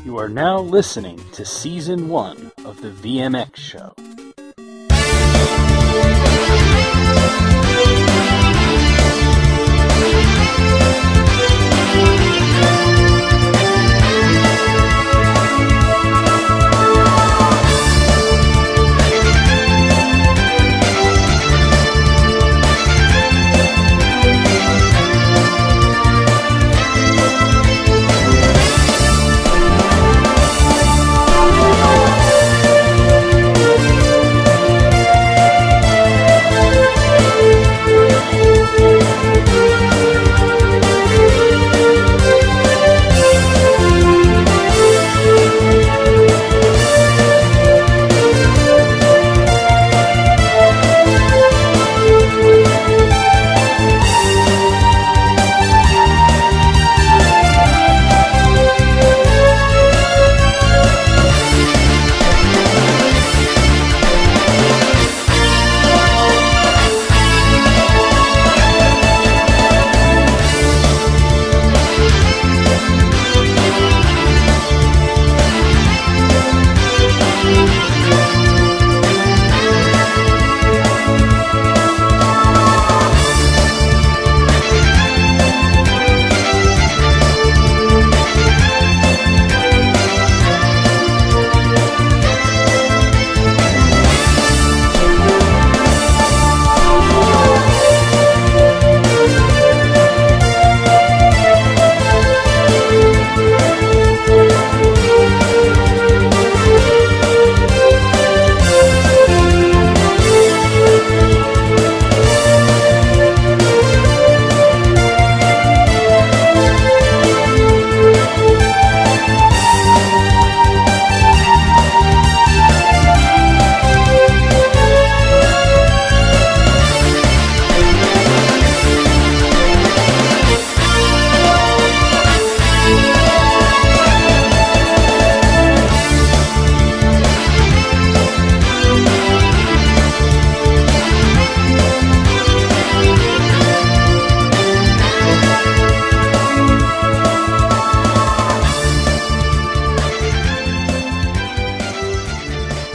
You are now listening to Season 1 of the VMX Show.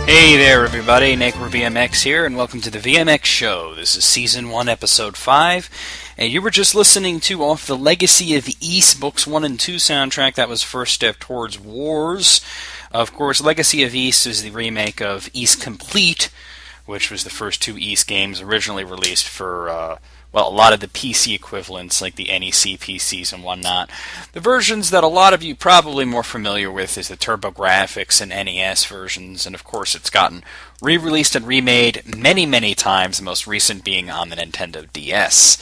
Hey there everybody, NecroVMX here, and welcome to the VMX Show. This is Season 1, Episode 5, and you were just listening to off the Legacy of Ys Books 1 and 2 soundtrack. That was First Step Towards Wars. Of course, Legacy of Ys is the remake of Ys Complete, which was the first two Ys games originally released for, well, a lot of the PC equivalents, like the NEC PCs and whatnot. The versions that a lot of you probably more familiar with is the TurboGrafx and NES versions, and of course it's gotten re-released and remade many, many times, the most recent being on the Nintendo DS.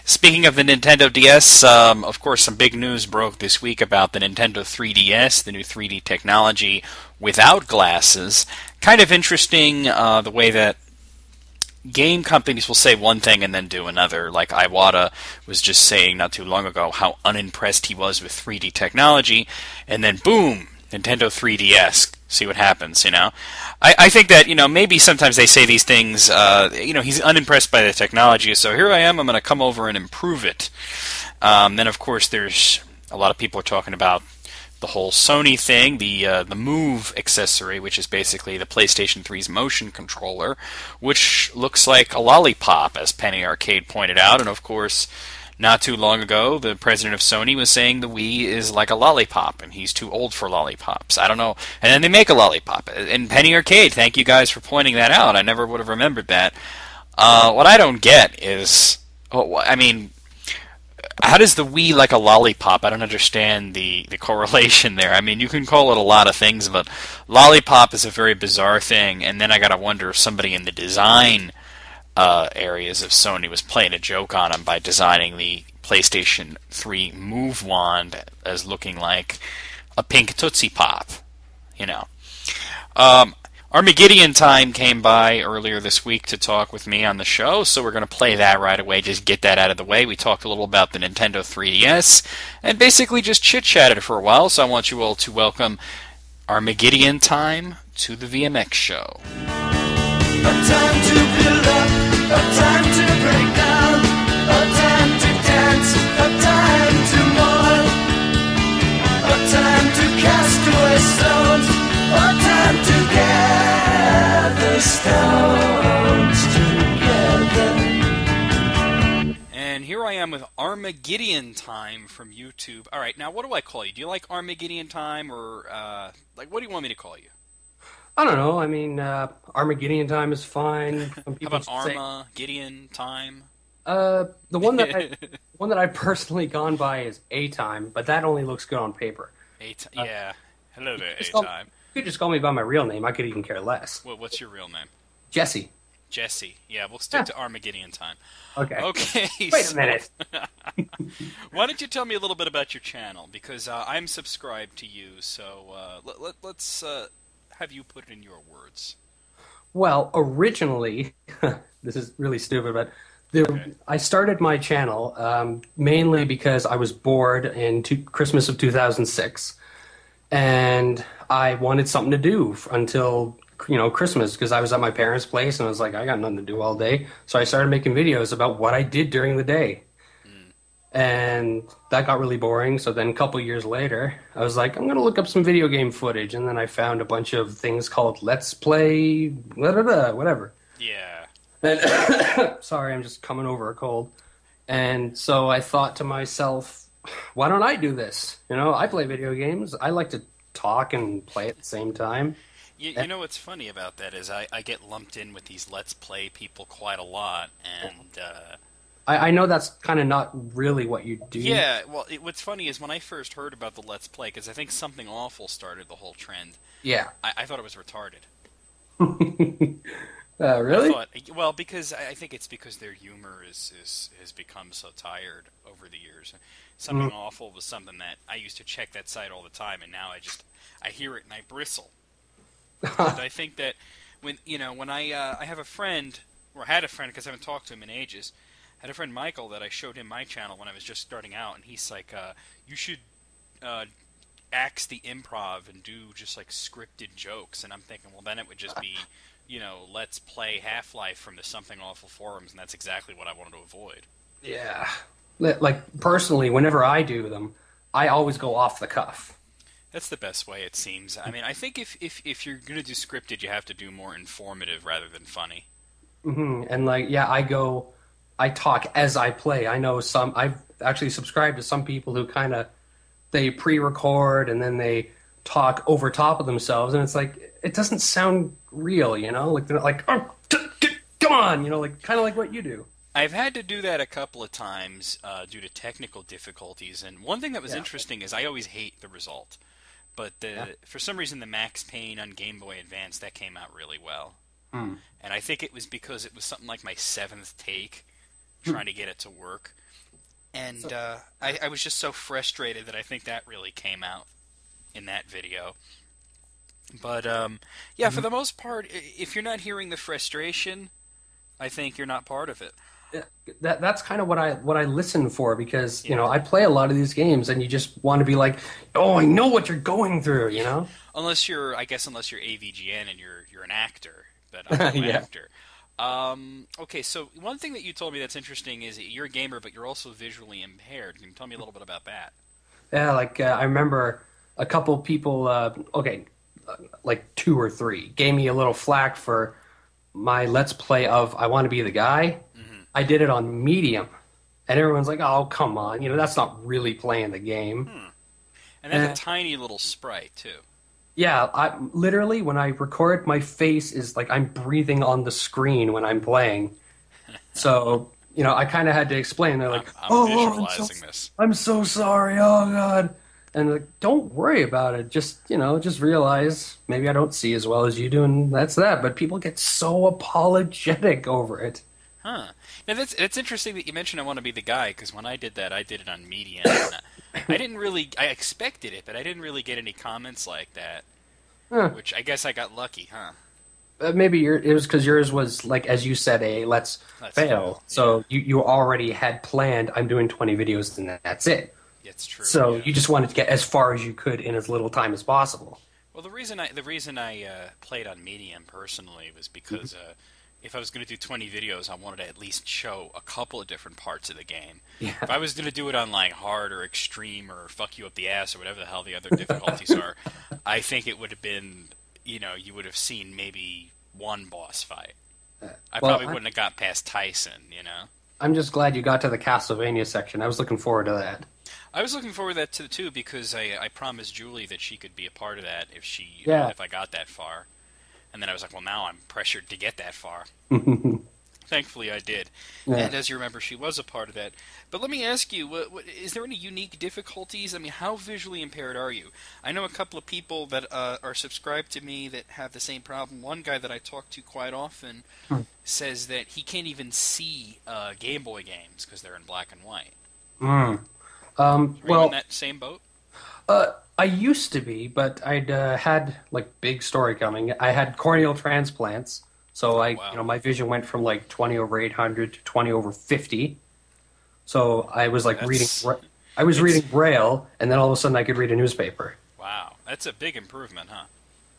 Speaking of the Nintendo DS, of course some big news broke this week about the Nintendo 3DS, the new 3D technology without glasses. Kind of interesting the way that game companies will say one thing and then do another. Like Iwata was just saying not too long ago how unimpressed he was with 3D technology, and then boom, Nintendo 3DS. See what happens, you know? I think that, you know, maybe sometimes they say these things, you know, he's unimpressed by the technology, so here I am, I'm going to come over and improve it. Then, of course, there's a lot of people are talking about the whole Sony thing, the Move accessory, which is basically the PlayStation 3's motion controller, which looks like a lollipop, as Penny Arcade pointed out. And of course, not too long ago, the president of Sony was saying the Wii is like a lollipop, and he's too old for lollipops. I don't know. And then they make a lollipop. And Penny Arcade, thank you guys for pointing that out. I never would have remembered that. What I don't get is, I mean, how does the Wii like a lollipop? I don't understand the correlation there. I mean, you can call it a lot of things, but lollipop is a very bizarre thing. And then I gotta wonder if somebody in the design areas of Sony was playing a joke on them by designing the PlayStation 3 Move wand as looking like a pink Tootsie Pop, you know. Armageddon Time came by earlier this week to talk with me on the show, so we're going to play that right away, just get that out of the way. We talked a little about the Nintendo 3DS, and basically just chit-chatted for a while, so I want you all to welcome Armageddon Time to the VMX Show. A time to build up, a time to break down, a time to dance, a time to mourn, a time to cast away. Armageddon Time from YouTube. All right, now what do I call you? Do you like Armageddon Time, or what do you want me to call you? I don't know. I mean, Armageddon Time is fine. Some How people about say- Armageddon Time? The one that I've personally gone by is A Time, but that only looks good on paper. Yeah. Hello there, Just A call- Time. You could just call me by my real name. I could even care less. What's your real name? Jesse. Jesse. Yeah, we'll stick to Armageddon Time. Okay. Okay. Wait a minute. Why don't you tell me a little bit about your channel? Because I'm subscribed to you, so let's have you put it in your words. Well, originally, this is really stupid, but I started my channel mainly because I was bored in Christmas of 2006, and I wanted something to do until Christmas, because I was at my parents' place and I was like, I got nothing to do all day, so I started making videos about what I did during the day. And that got really boring, so then a couple years later, I was like, I'm going to look up some video game footage, and then I found a bunch of things called Let's Play, whatever. Yeah. And sorry, I'm just coming over a cold. And so I thought to myself, why don't I do this? I play video games. I like to talk and play at the same time. You know what's funny about that is I get lumped in with these Let's Play people quite a lot, and... I know that's kind of not really what you do. Yeah, well, what's funny is when I first heard about the Let's Play, because I think Something Awful started the whole trend. Yeah. I thought it was retarded. Really? Because I think it's because their humor has become so tired over the years. Something Awful was something that I used to check that site all the time, and now I hear it and I bristle. And I think that when I have a friend, or had a friend because I haven't talked to him in ages. I had a friend, Michael, that I showed him my channel when I was just starting out, and he's like, you should axe the improv and do just, like, scripted jokes. And I'm thinking, well, then it would just be, Let's Play Half-Life from the Something Awful forums, and that's exactly what I wanted to avoid. Yeah. Like, personally, whenever I do them, I always go off the cuff. That's the best way, it seems. I mean, I think if you're going to do scripted, you have to do more informative rather than funny. Mm-hmm. And, I talk as I play. I know I've actually subscribed to some people who they pre-record and then they talk over top of themselves, and it's like, it doesn't sound real, Like, they're not like, oh, come on, kind of like what you do. I've had to do that a couple of times due to technical difficulties, and one thing that was interesting is I always hate the result. But for some reason, the Max Payne on Game Boy Advance, that came out really well. And I think it was because it was something like my 7th take, trying to get it to work. And I was just so frustrated that I think that really came out in that video. But, for the most part, if you're not hearing the frustration, I think you're not part of it. That's kind of what I listen for, because, I play a lot of these games, and you just want to be like, oh, I know what you're going through, Unless you're AVGN and you're an actor, but I'm no actor. Okay, so one thing that you told me that's interesting is that you're a gamer, but you're also visually impaired. Can you tell me a little bit about that? Yeah, I remember a couple people, like 2 or 3, gave me a little flack for my Let's Play of I Want to Be the Guy. Mm-hmm. I did it on medium, and everyone's like, oh, come on, that's not really playing the game. And that's a tiny little sprite, too. Yeah, literally, when I record, my face is like I'm breathing on the screen when I'm playing. So, I kind of had to explain. They're like, I'm visualizing this. I'm so sorry. Oh, God. And like, don't worry about it. Just realize maybe I don't see as well as you do, and that's that. But people get so apologetic over it. Huh. Now, it's interesting that you mentioned I Want to Be the Guy, because when I did that, I did it on Medium. I expected it, but I didn't really get any comments like that. Huh. Which I guess I got lucky, huh? Maybe it was because yours was, like, as you said, let's fail. So you already had planned, I'm doing 20 videos and that's it. It's true. So you just wanted to get as far as you could in as little time as possible. Well, the reason I played on Medium personally was because if I was going to do 20 videos, I wanted to at least show a couple of different parts of the game. Yeah. If I was going to do it on like hard or extreme or fuck you up the ass or whatever the hell the other difficulties are, I think it would have been, you would have seen maybe one boss fight. I probably wouldn't have got past Tyson, I'm just glad you got to the Castlevania section. I was looking forward to that. I was looking forward to that too because I promised Julie that she could be a part of that if I got that far. And then I was like, well, now I'm pressured to get that far. Thankfully, I did. Yeah. And as you remember, she was a part of that. But let me ask you, is there any unique difficulties? I mean, how visually impaired are you? I know a couple of people that are subscribed to me that have the same problem. One guy that I talk to quite often says that he can't even see Game Boy games because they're in black and white. Are you in that same boat? I used to be, but I'd had like big story coming. I had corneal transplants. So my vision went from like 20 over 800 to 20 over 50. So I was like reading Braille, and then all of a sudden I could read a newspaper. Wow, that's a big improvement, huh?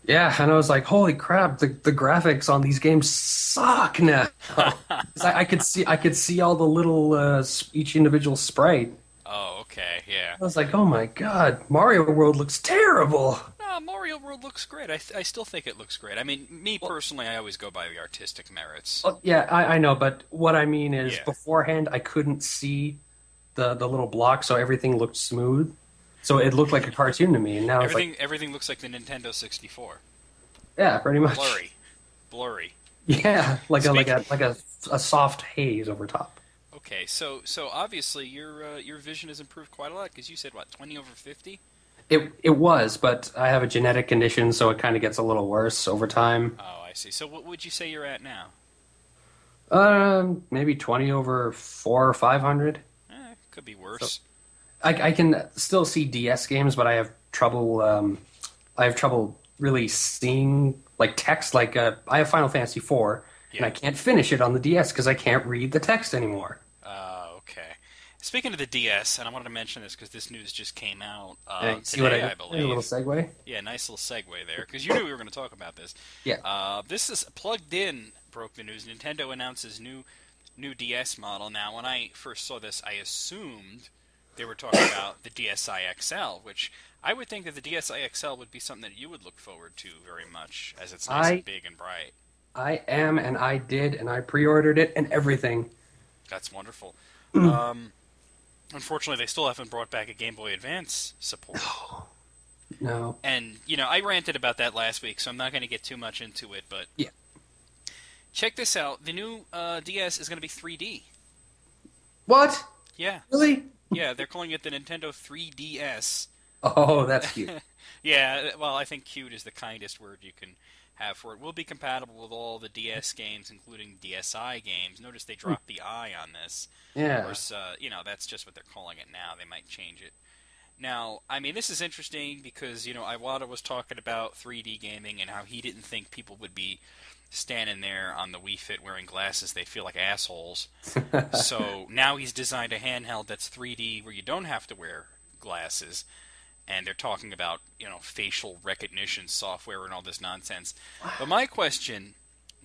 Yeah, and I was like, holy crap, the graphics on these games suck now. 'Cause I could see all the little each individual sprite. Oh, okay, yeah. I was like, oh my god, Mario World looks terrible. No, Mario World looks great. I still think it looks great. I mean, me personally, I always go by the artistic merits. Yeah, I know, but what I mean is beforehand I couldn't see the little blocks, so everything looked smooth. So it looked like a cartoon to me, and now everything looks like the Nintendo 64. Yeah, pretty much. Blurry. Yeah, like a soft haze over top. Okay, so obviously your vision has improved quite a lot because you said what 20 over 50. It was, but I have a genetic condition, so it kind of gets a little worse over time. Oh, I see. So what would you say you're at now? Maybe 20 over 400 or 500. Could be worse. So, I can still see DS games, but I have trouble. I have trouble really seeing like text. Like I have Final Fantasy IV, and I can't finish it on the DS because I can't read the text anymore. Okay. Speaking of the DS, and I wanted to mention this because this news just came out today, I believe. A little segue? Yeah, nice little segue there, because you knew we were going to talk about this. Yeah. This is Plugged In broke the news. Nintendo announces new DS model. Now, when I first saw this, I assumed they were talking about the DSi XL, which I would think that the DSi XL would be something that you would look forward to very much, as it's nice and big and bright. I am, and I did, and I pre-ordered it and everything. That's wonderful. Unfortunately, they still haven't brought back a Game Boy Advance support. No. And, I ranted about that last week, so I'm not going to get too much into it, but check this out. The new DS is going to be 3D. What? Yeah. Really? Yeah, they're calling it the Nintendo 3DS. Oh, that's cute. Yeah, well, I think cute is the kindest word you can have for it. Will be compatible with all the DS games, including DSi games. Notice they dropped the I on this. Yeah. Of course, that's just what they're calling it now. They might change it. Now, I mean, this is interesting because, Iwata was talking about 3D gaming and how he didn't think people would be standing there on the Wii Fit wearing glasses. They'd feel like assholes. So now he's designed a handheld that's 3D where you don't have to wear glasses. And they're talking about, facial recognition software and all this nonsense. But my question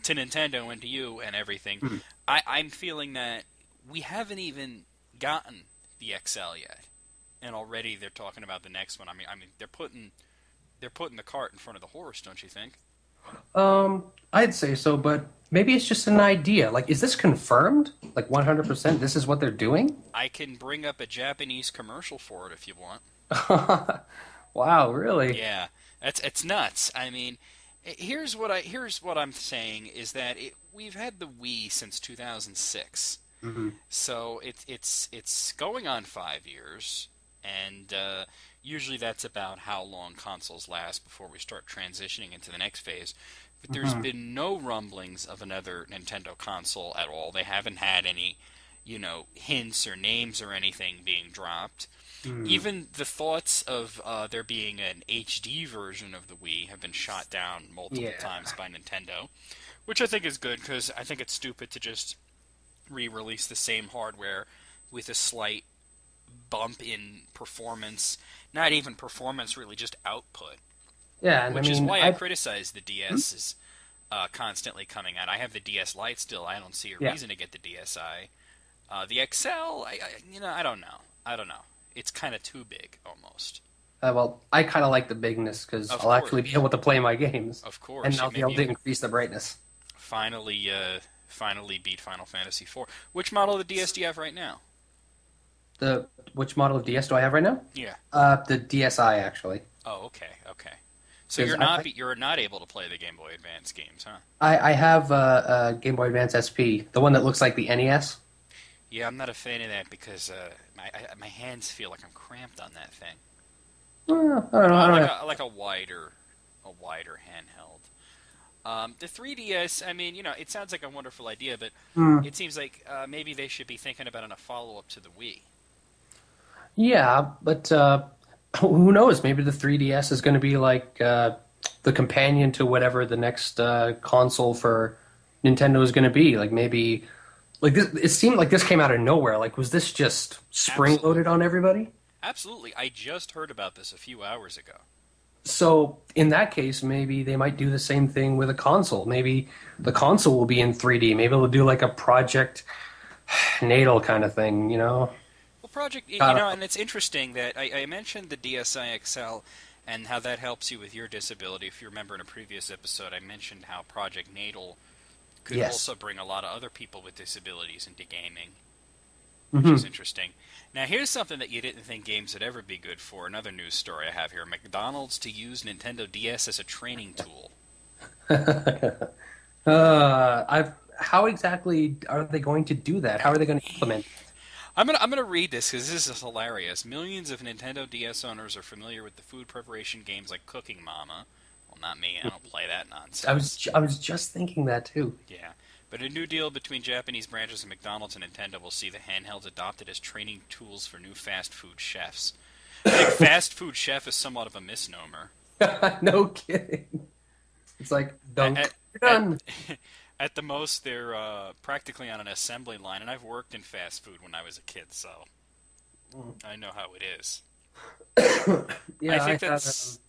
to Nintendo and to you and everything, I'm feeling that we haven't even gotten the XL yet, and already they're talking about the next one. I mean, they're putting the cart in front of the horse, don't you think? I'd say so, but maybe it's just an idea. Like, is this confirmed? Like 100%? This is what they're doing? I can bring up a Japanese commercial for it if you want. Wow, really? Yeah, it's nuts. I mean, here's what I'm saying is that we've had the Wii since 2006, so it's going on 5 years, and usually that's about how long consoles last before we start transitioning into the next phase. But there's been no rumblings of another Nintendo console at all. They haven't had any, hints or names or anything being dropped. Even the thoughts of there being an HD version of the Wii have been shot down multiple times by Nintendo, which I think is good because I think it's stupid to just re-release the same hardware with a slight bump in performance. Not even performance, really, just output. Yeah, which is why I criticize the DS is constantly coming out. I have the DS Lite still. I don't see a reason to get the DSi. The XL, I don't know. It's kind of too big, almost. Well, I kind of like the bigness because I'll actually be able to play my games. Of course. And I'll be able to increase the brightness. Finally finally beat Final Fantasy IV. Which model of the DS do you have right now? Which model of DS do I have right now? Yeah. The DSi, actually. Oh, okay. So 'Cause you're not able to play the Game Boy Advance games, huh? I have a Game Boy Advance SP, the one that looks like the NES. Yeah, I'm not a fan of that because my hands feel like I'm cramped on that thing. I don't know. I like a wider handheld. The 3DS, I mean, it sounds like a wonderful idea, but it seems like maybe they should be thinking about a follow-up to the Wii. Yeah, but who knows? Maybe the 3DS is going to be like the companion to whatever the next console for Nintendo is going to be. Like maybe, like this, it seemed like this came out of nowhere. Like, was this just spring-loaded on everybody? Absolutely. I just heard about this a few hours ago. So in that case, maybe they might do the same thing with a console. Maybe the console will be in 3D. Maybe they'll do like a Project Natal kind of thing, Well, Project, and it's interesting that I mentioned the DSi XL and how that helps you with your disability. If you remember in a previous episode, I mentioned how Project Natal could also bring a lot of other people with disabilities into gaming, which is interesting. Now, here's something that you didn't think games would ever be good for. Another news story I have here. McDonald's to use Nintendo DS as a training tool. How exactly are they going to do that? How are they going to implement it? I'm gonna read this because this is hilarious. Millions of Nintendo DS owners are familiar with the food preparation games like Cooking Mama. Well, not me. I don't play that nonsense. I was just thinking that too. Yeah. But a new deal between Japanese branches of McDonald's and Nintendo will see the handhelds adopted as training tools for new fast food chefs. I think fast food chef is somewhat of a misnomer. No kidding. It's like, dunk, you're done. At the most, they're practically on an assembly line, and I've worked in fast food when I was a kid, so I know how it is. Yeah, I think that's...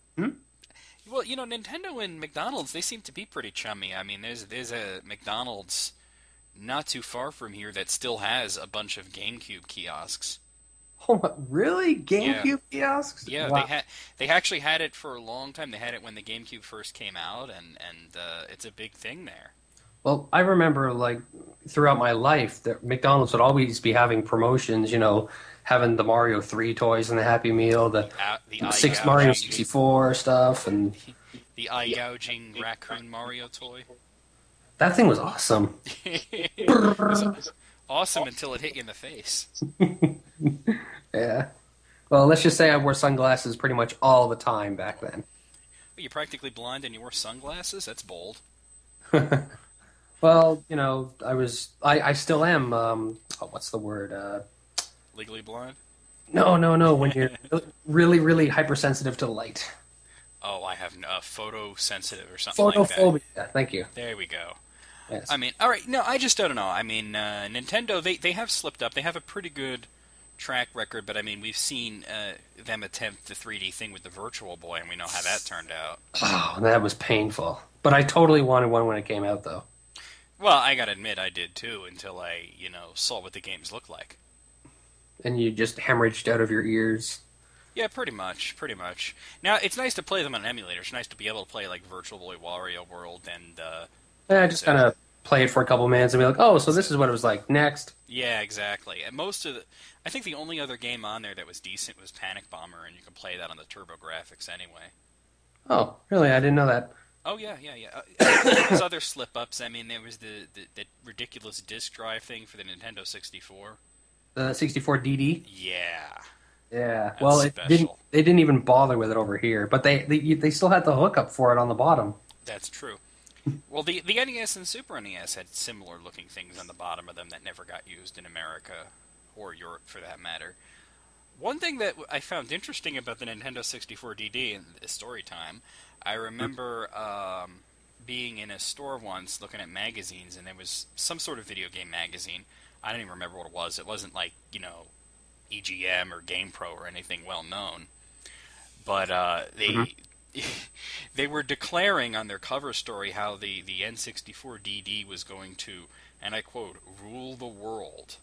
Well, Nintendo and McDonald's, they seem to be pretty chummy. I mean, there's a McDonald's not too far from here that still has a bunch of GameCube kiosks. Oh, really? GameCube kiosks? Yeah, wow. They actually had it for a long time. They had it when the GameCube first came out, and it's a big thing there. Well, I remember, like, throughout my life, that McDonald's would always be having promotions, having the Mario 3 toys and the Happy Meal, the Mario 64 stuff, and... The eye-gouging raccoon Mario toy. That thing was awesome. It was awesome until it hit you in the face. Yeah. Well, let's just say I wore sunglasses pretty much all the time back then. You're practically blind and you wore sunglasses? That's bold. Well, I still am, what's the word? Legally blind? No, when you're really, really hypersensitive to light. Oh, I have photosensitive or something like that. Photophobia, thank you. There we go. Yes. I mean, all right, no, I just don't know. I mean, Nintendo, they have slipped up. They have a pretty good track record, but I mean, we've seen them attempt the 3D thing with the Virtual Boy, and we know how that turned out. Oh, that was painful. But I totally wanted one when it came out, though. Well, I gotta admit, I did too, until I, saw what the games look like. And you just hemorrhaged out of your ears. Yeah, pretty much. Now, it's nice to play them on an emulator. It's nice to be able to play, like, Virtual Boy Wario World and... I just kind of play it for a couple minutes and be like, oh, so this is what it was like. Next. Yeah, exactly. And I think the only other game on there that was decent was Panic Bomber, and you can play that on the TurboGrafx anyway. Oh, really? I didn't know that. Oh, yeah. There's other slip-ups. I mean, there was the ridiculous disk drive thing for the Nintendo 64. The 64DD? Yeah. Yeah. That's well, special. They didn't even bother with it over here, but they still had the hookup for it on the bottom. That's true. Well, the NES and Super NES had similar-looking things on the bottom of them that never got used in America, or Europe for that matter. One thing that I found interesting about the Nintendo 64 DD in this story time, I remember being in a store once looking at magazines, and there was some sort of video game magazine. I don't even remember what it was. It wasn't like, EGM or GamePro or anything well-known. But they were declaring on their cover story how the N64 DD was going to, and I quote, rule the world.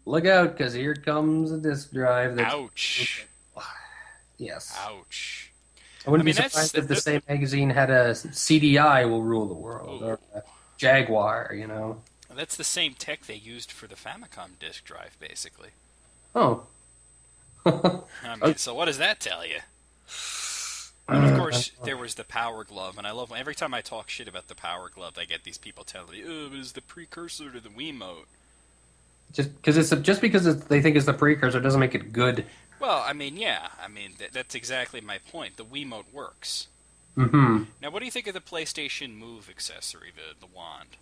Look out, because here comes a disk drive. Ouch. Yes. Ouch. I wouldn't be surprised if the same magazine had a CDI will rule the world. Or Jaguar, you know. That's the same tech they used for the Famicom disk drive, basically. Oh. I mean, so what does that tell you? And of course, there was the Power Glove, and I love every time I talk shit about the Power Glove, I get these people telling me, "Oh, it is the precursor to the Wiimote." Just because they think it's the precursor doesn't make it good. Well, I mean, yeah, that's exactly my point. The Wiimote works. Mm-hmm. Now, what do you think of the PlayStation Move accessory, the wand?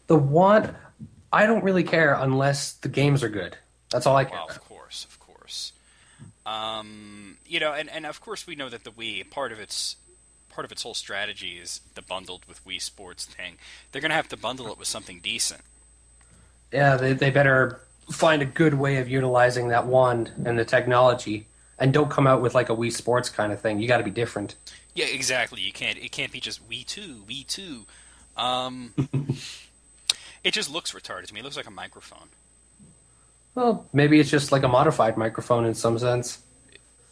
The wand, I don't really care unless the games are good. That's all I care Well, about. of course. You know, and of course we know that the Wii, part of its whole strategy is the bundled with Wii Sports thing. They're going to have to bundle it with something decent. Yeah, they better find a good way of utilizing that wand and the technology, and don't come out with like a Wii Sports kind of thing. You got to be different. Yeah, exactly. It can't be just Wii 2. It just looks retarded to me. It looks like a microphone. Well, maybe it's just like a modified microphone in some sense.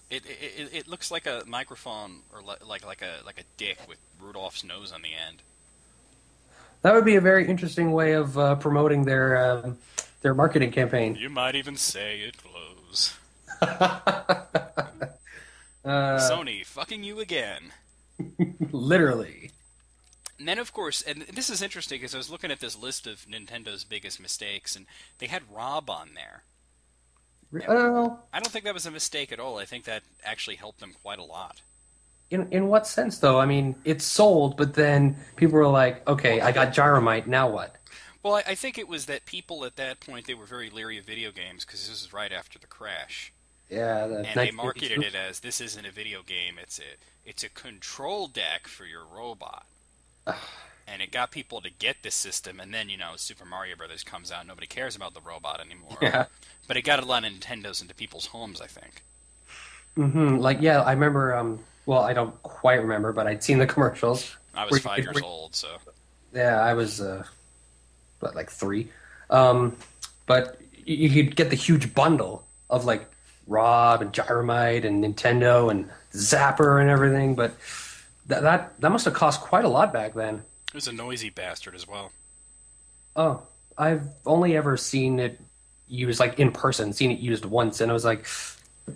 It looks like a microphone, or like a dick with Rudolph's nose on the end. That would be a very interesting way of promoting their marketing campaign. You might even say it glows. Sony, fucking you again. Literally. And then, of course, and this is interesting because I was looking at this list of Nintendo's biggest mistakes, and they had Rob on there. Well, I don't think that was a mistake at all. I think that actually helped them quite a lot. in what sense, though? I mean, it's sold, but then people were like, okay, I got Gyromite, now what? Well, I think it was that people at that point, they were very leery of video games because this was right after the crash. Yeah, and they marketed it as, this isn't a video game, it's a control deck for your robot. And it got people to get this system, and then, you know, Super Mario Brothers comes out, nobody cares about the robot anymore. Yeah. But it got a lot of Nintendos into people's homes, I think. Mm-hmm. Like, yeah, I remember, well, I don't quite remember, but I'd seen the commercials. I was 5 years old, so... Yeah, I was, like 3. But you could get the huge bundle of, like, Rob and Gyromite and Nintendo and Zapper and everything, but that must have cost quite a lot back then. It was a noisy bastard as well. Oh, I've only ever seen it used, like, in person, seen it used once, and I was like,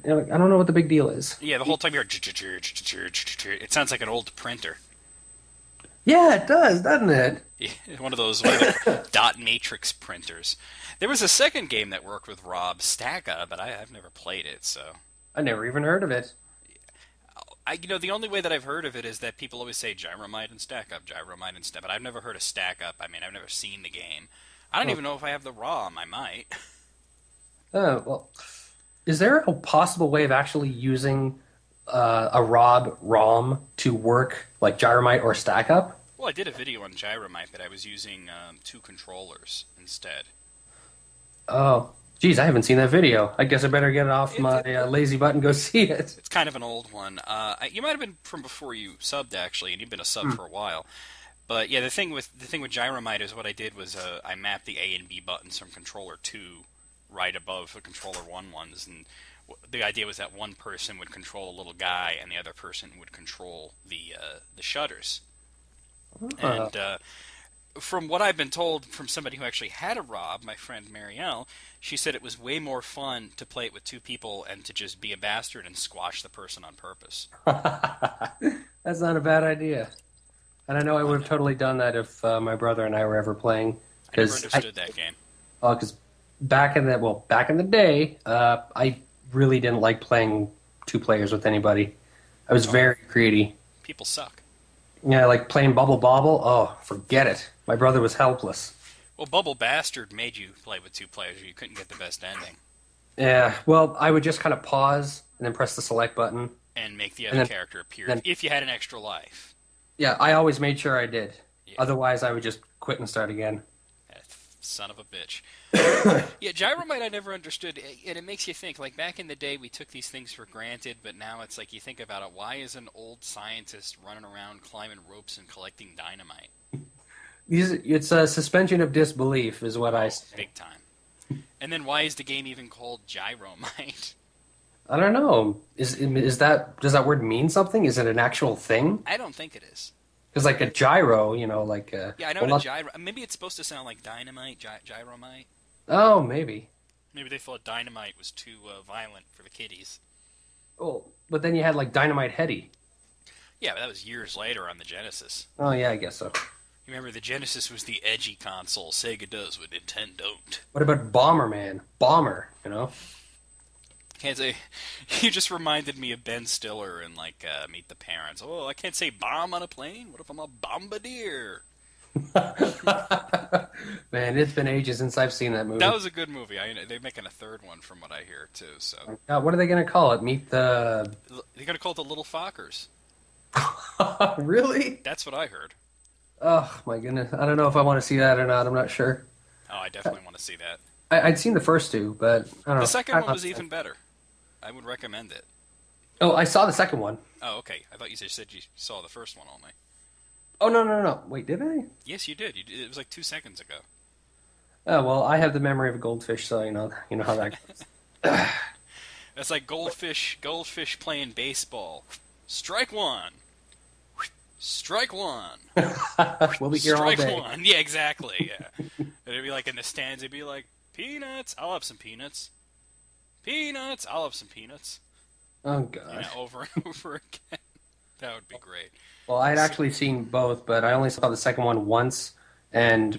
you know, I don't know what the big deal is. Yeah, the whole time you're... It sounds like an old printer. Yeah, it does, doesn't it? Yeah, one of the dot matrix printers. There was a second game that worked with Rob, Stacka, but I've never played it, so... I never even heard of it. You know, the only way that I've heard of it is that people always say Gyromite and Stack Up, but I've never heard of Stack Up. I mean, I've never seen the game. I don't even know if I have the ROM. I might. Oh, well, is there a possible way of actually using a Rob ROM to work like Gyromite or Stack Up? Well, I did a video on Gyromite, but I was using 2 controllers instead. Oh, geez, I haven't seen that video. I guess I better get it off my lazy butt and go see it. It's kind of an old one. You might have been from before you subbed, actually, and you've been a sub for a while. But yeah, the thing with Gyromite is what I did was I mapped the A and B buttons from controller 2 right above the controller 1 ones, and the idea was that one person would control a little guy, and the other person would control the shutters. And from what I've been told from somebody who actually had a Rob, my friend Marielle, she said it was way more fun to play it with 2 people and to just be a bastard and squash the person on purpose. That's not a bad idea. And I know I would have totally done that if my brother and I were ever playing. I never understood that game. Oh, because back in the day, I really didn't like playing 2 players with anybody. I was very greedy. People suck. Yeah, like playing Bubble Bobble. Oh, forget it. My brother was helpless. Well, Bubble Bastard made you play with 2 players or you couldn't get the best ending. Yeah, well, I would just kind of pause and then press the select button. And make the other character appear if you had an extra life. Yeah, I always made sure I did. Yeah. Otherwise, I would just quit and start again. Son of a bitch. Yeah, Gyromite I never understood, and it makes you think, like, back in the day we took these things for granted, but now it's like you think about it, why is an old scientist running around climbing ropes and collecting dynamite? It's a suspension of disbelief is what I say. Big time. And then why is the game even called Gyromite? I don't know. Does that word mean something? Is it an actual thing? I don't think it is. Because like a gyro, you know, like Yeah, I know what a gyro. Maybe it's supposed to sound like dynamite, gyromite. Oh, maybe. Maybe they thought dynamite was too violent for the kiddies. Oh, but then you had like Dynamite Heady. Yeah, but that was years later on the Genesis. Oh yeah, I guess so. You remember the Genesis was the edgy console. Sega does what Nintendo don't. What about Bomberman? Bomber, you know? Can't say. You just reminded me of Ben Stiller in like Meet the Parents. Oh, I can't say bomb on a plane. What if I'm a bombardier? Man, it's been ages since I've seen that movie. That was a good movie. They're making a third one from what I hear too. So what are they going to call it? Meet the... they're gonna call it the Little Fockers. Really? That's what I heard. Oh, my goodness. I don't know if I want to see that or not. I'm not sure. Oh, I definitely want to see that. I'd seen the first two, but I don't know. The second one was even better. I would recommend it. Oh, I saw the second one. Oh, okay. I thought you said you saw the first one only. Oh, no. Wait, did I? Yes, you did. It was like 2 seconds ago. Oh, well, I have the memory of a goldfish, so you know how that goes. That's like goldfish playing baseball. Strike one. Strike one. We'll be here all Strike day. one. Yeah, exactly. Yeah. It'd be like in the stands. It'd be like peanuts. I'll have some peanuts. Peanuts. I'll have some peanuts. Oh, God. You know, over and over again. That would be great. Well, I had actually seen both, but I only saw the second one once, and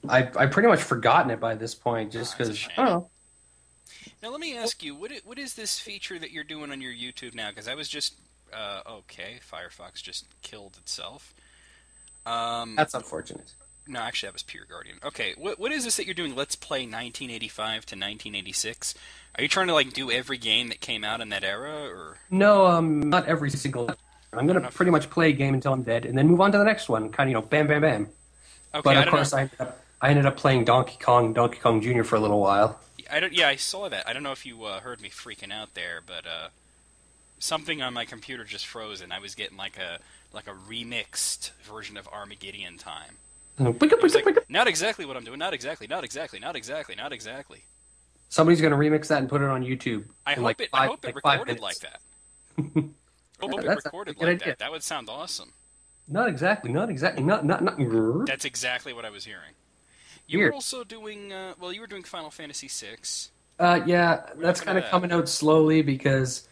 I pretty much forgotten it by this point, just That's a because, shame. I don't know. Now let me ask you, what is this feature that you're doing on your YouTube now? Because I was just okay. Firefox just killed itself. That's unfortunate. No, actually, that was Pure Guardian. Okay, what is this that you're doing? Let's Play 1985 to 1986. Are you trying to like do every game that came out in that era, or No, not every single. I'm gonna pretty much play a game until I'm dead, and then move on to the next one. Kind of, bam, bam, bam. okay? But I of don't course, know. I ended up playing Donkey Kong Jr. for a little while. Yeah, I saw that. I don't know if you heard me freaking out there, but something on my computer just froze, and I was getting like a remixed version of Armageddon Time. It was like, not exactly what I'm doing. Not exactly. Somebody's gonna remix that and put it on YouTube. I in hope like it. five- I hope it like 5 recorded minutes. like that. I hope it That's a recorded good like idea. that. That would sound awesome. Not exactly. Not. That's exactly what I was hearing. You Weird. were also doing. You were doing Final Fantasy VI. Yeah, that's kind of that? coming out slowly because,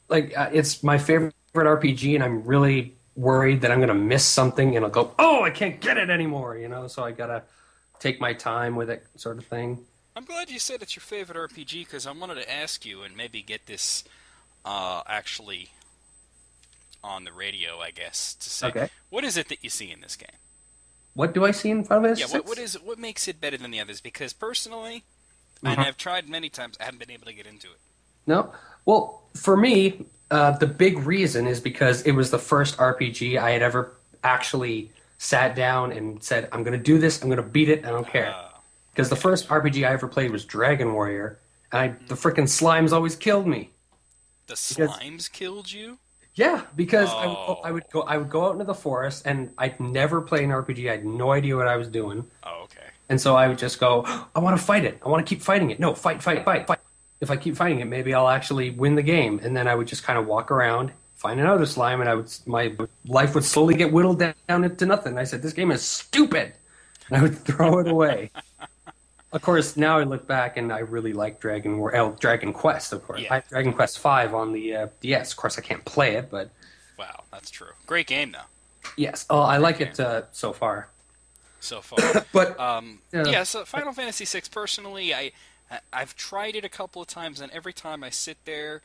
like, it's my favorite RPG, and I'm really worried that I'm gonna miss something, and I'll go, oh, I can't get it anymore, you know. So I gotta take my time with it, sort of thing. I'm glad you said it's your favorite RPG because I wanted to ask you and maybe get this actually on the radio, I guess, to say Okay. what is it that you see in this game? What do I see in Final Fantasy Yeah, VI? what makes it better than the others? Because personally, Uh-huh. and I've tried many times, I haven't been able to get into it. No. Well, for me, the big reason is because it was the first RPG I had ever actually sat down and said, I'm going to do this, I'm going to beat it, I don't care. Because the first RPG I ever played was Dragon Warrior, and the frickin' slimes always killed me. The slimes killed you? Yeah, because Oh. I would go out into the forest, and I'd never played an RPG. I had no idea what I was doing. Oh, okay. And so I would just go, I want to fight it. I want to keep fighting it. No, fight. If I keep fighting it, maybe I'll actually win the game. And then I would just kind of walk around, find another slime, and my life would slowly get whittled down into nothing. I said, this game is stupid. And I would throw it away. Of course, now I look back and I really like Dragon Quest, of course. Yeah. I have Dragon Quest V on the DS. Of course, I can't play it, but Wow, that's true. Great game, though, yes. Oh, I like it so far. so far. But Yeah, so Final Fantasy VI, personally, I've tried it a couple of times, and every time I sit there,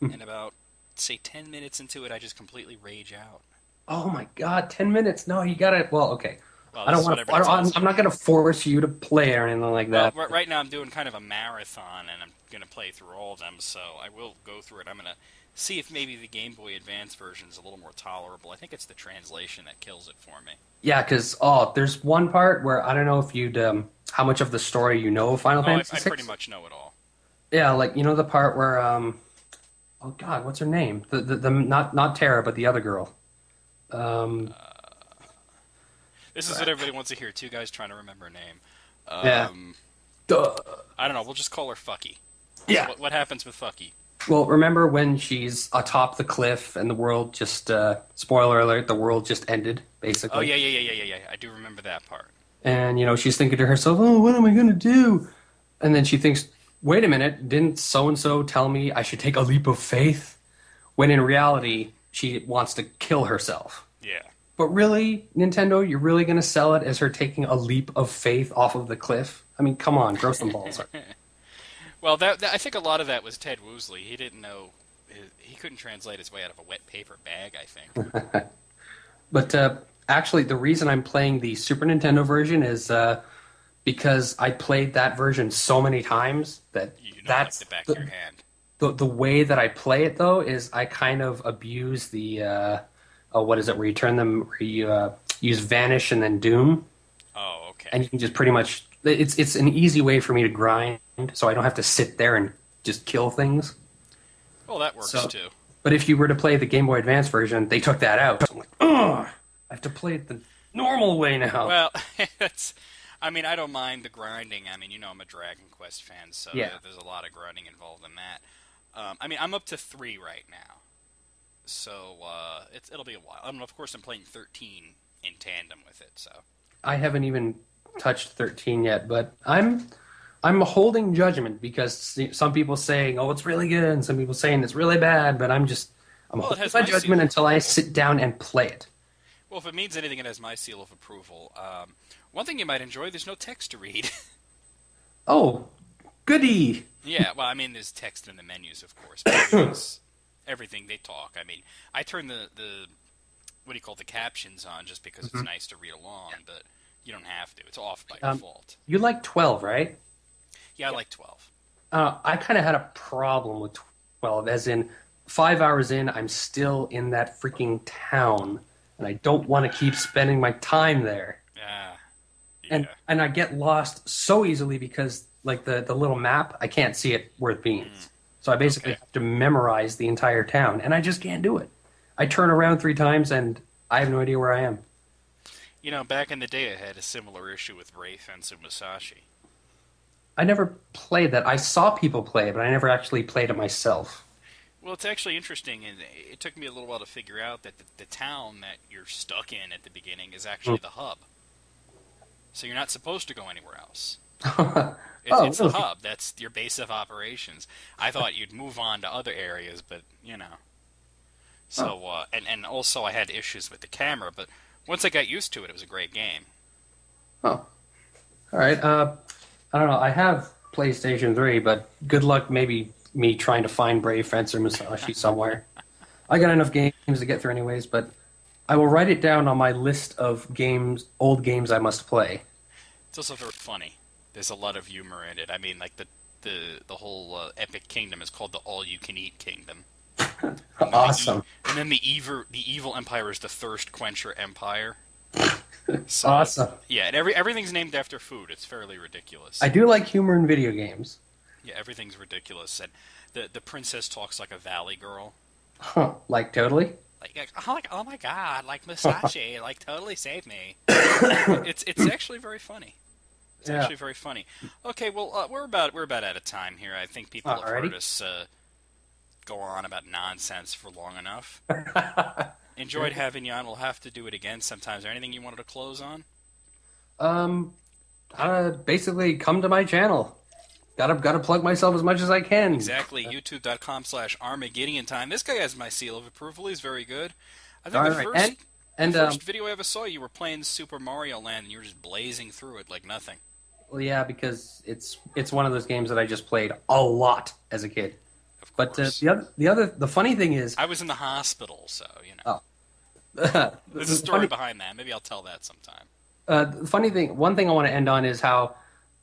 and about, say, 10 minutes into it, I just completely rage out. oh my God, 10 minutes. No, you gotta. Well, okay. Well, I don't this is want what everyone tells to. I'm not going to force you to play or anything like Well, that. right now I'm doing kind of a marathon, and I'm going to play through all of them, so I will go through it. I'm going to see if maybe the Game Boy Advance version is a little more tolerable. I think it's the translation that kills it for me. Yeah, because there's one part where I don't know if you'd how much of the story you know of Final I Fantasy VI. pretty much know it all. Yeah, like you know the part where oh God, what's her name? The not Terra, but the other girl. This is what everybody wants to hear, two guys trying to remember a name. Yeah. Duh. I don't know, we'll just call her Fucky. Yeah. What happens with Fucky? Well, remember when she's atop the cliff and the world just, spoiler alert, the world just ended, basically. Oh, yeah. I do remember that part. And, she's thinking to herself, oh, what am I going to do? And then she thinks, wait a minute, didn't so-and-so tell me I should take a leap of faith? When in reality, she wants to kill herself. Yeah. But really, Nintendo, you're really going to sell it as her taking a leap of faith off of the cliff? I mean, come on, grow some balls. Well, I think a lot of that was Ted Woosley. He didn't know... He couldn't translate his way out of a wet paper bag, I think. But actually, the reason I'm playing the Super Nintendo version is because I played that version so many times that that's like the back of your hand. The way that I play it, though, is I kind of abuse the... what is it, where you turn them... Where you use Vanish and then Doom. Oh, okay. And you can just pretty much... It's an easy way for me to grind, so I don't have to sit there and just kill things. Well, that works, too. But if you were to play the Game Boy Advance version, they took that out. I'm like, ugh! I have to play it the normal way now. Well, I mean, I don't mind the grinding. I mean, I'm a Dragon Quest fan, so there's a lot of grinding involved in that. I mean, I'm up to 3 right now. So, it'll be a while. I mean, of course, I'm playing 13 in tandem with it, so... I haven't even touched 13 yet, but I'm holding judgment because some people saying, oh, it's really good, and some people saying it's really bad, but I'm holding my judgment until I sit down and play it. Well, if it means anything, it has my seal of approval. One thing you might enjoy, there's no text to read. Oh, goody! Yeah, well, I mean, there's text in the menus, of course, but everything they talk. I mean, I turn the the captions on just because it's nice to read along, but you don't have to. It's off by default. You like 12, right? Yeah, I like 12. I kind of had a problem with 12, as in 5 hours in, I'm still in that freaking town, and I don't want to keep spending my time there. Yeah. And I get lost so easily because, like, the little map, I can't see it where it beans. So I basically have to memorize the entire town, and I just can't do it. I turn around 3 times, and I have no idea where I am. Back in the day, I had a similar issue with Wraith and Musashi. I never played that. I saw people play it, but I never actually played it myself. Well, it's actually interesting, and it took me a little while to figure out that the town that you're stuck in at the beginning is actually the hub. So you're not supposed to go anywhere else. It's the hub. That's your base of operations. I thought you'd move on to other areas, but, So, and also I had issues with the camera, but once I got used to it, it was a great game. Oh. All right. I don't know. I have PlayStation 3, but good luck maybe me trying to find Brave Fencer Musashi somewhere. I got enough games to get through anyways, but I will write it down on my list of old games I must play. It's also very funny. There's a lot of humor in it. I mean, like the whole Epic Kingdom is called the All-You-Can-Eat Kingdom. Awesome. And then the evil empire is the Thirst Quencher Empire. So, awesome. Yeah, and everything's named after food. It's fairly ridiculous. I do like humor in video games. Yeah, everything's ridiculous. And the princess talks like a valley girl. Huh, like totally? Like oh my god, like Musashi, like totally saved me. It's actually very funny. It's actually very funny. Okay, well, we're about out of time here. I think people have heard us go on about nonsense for long enough. Enjoyed having you on. We'll have to do it again sometimes. Is there anything you wanted to close on? Basically, come to my channel. Gotta plug myself as much as I can. Exactly. YouTube.com/Armageddon time. This guy has my seal of approval. He's very good. I think the first video I ever saw, you were playing Super Mario Land, and you were just blazing through it like nothing. Well, yeah, because it's one of those games that I just played a lot as a kid. But the funny thing is, I was in the hospital, so Oh. There's a story behind that. Maybe I'll tell that sometime. The funny thing, one thing I want to end on is how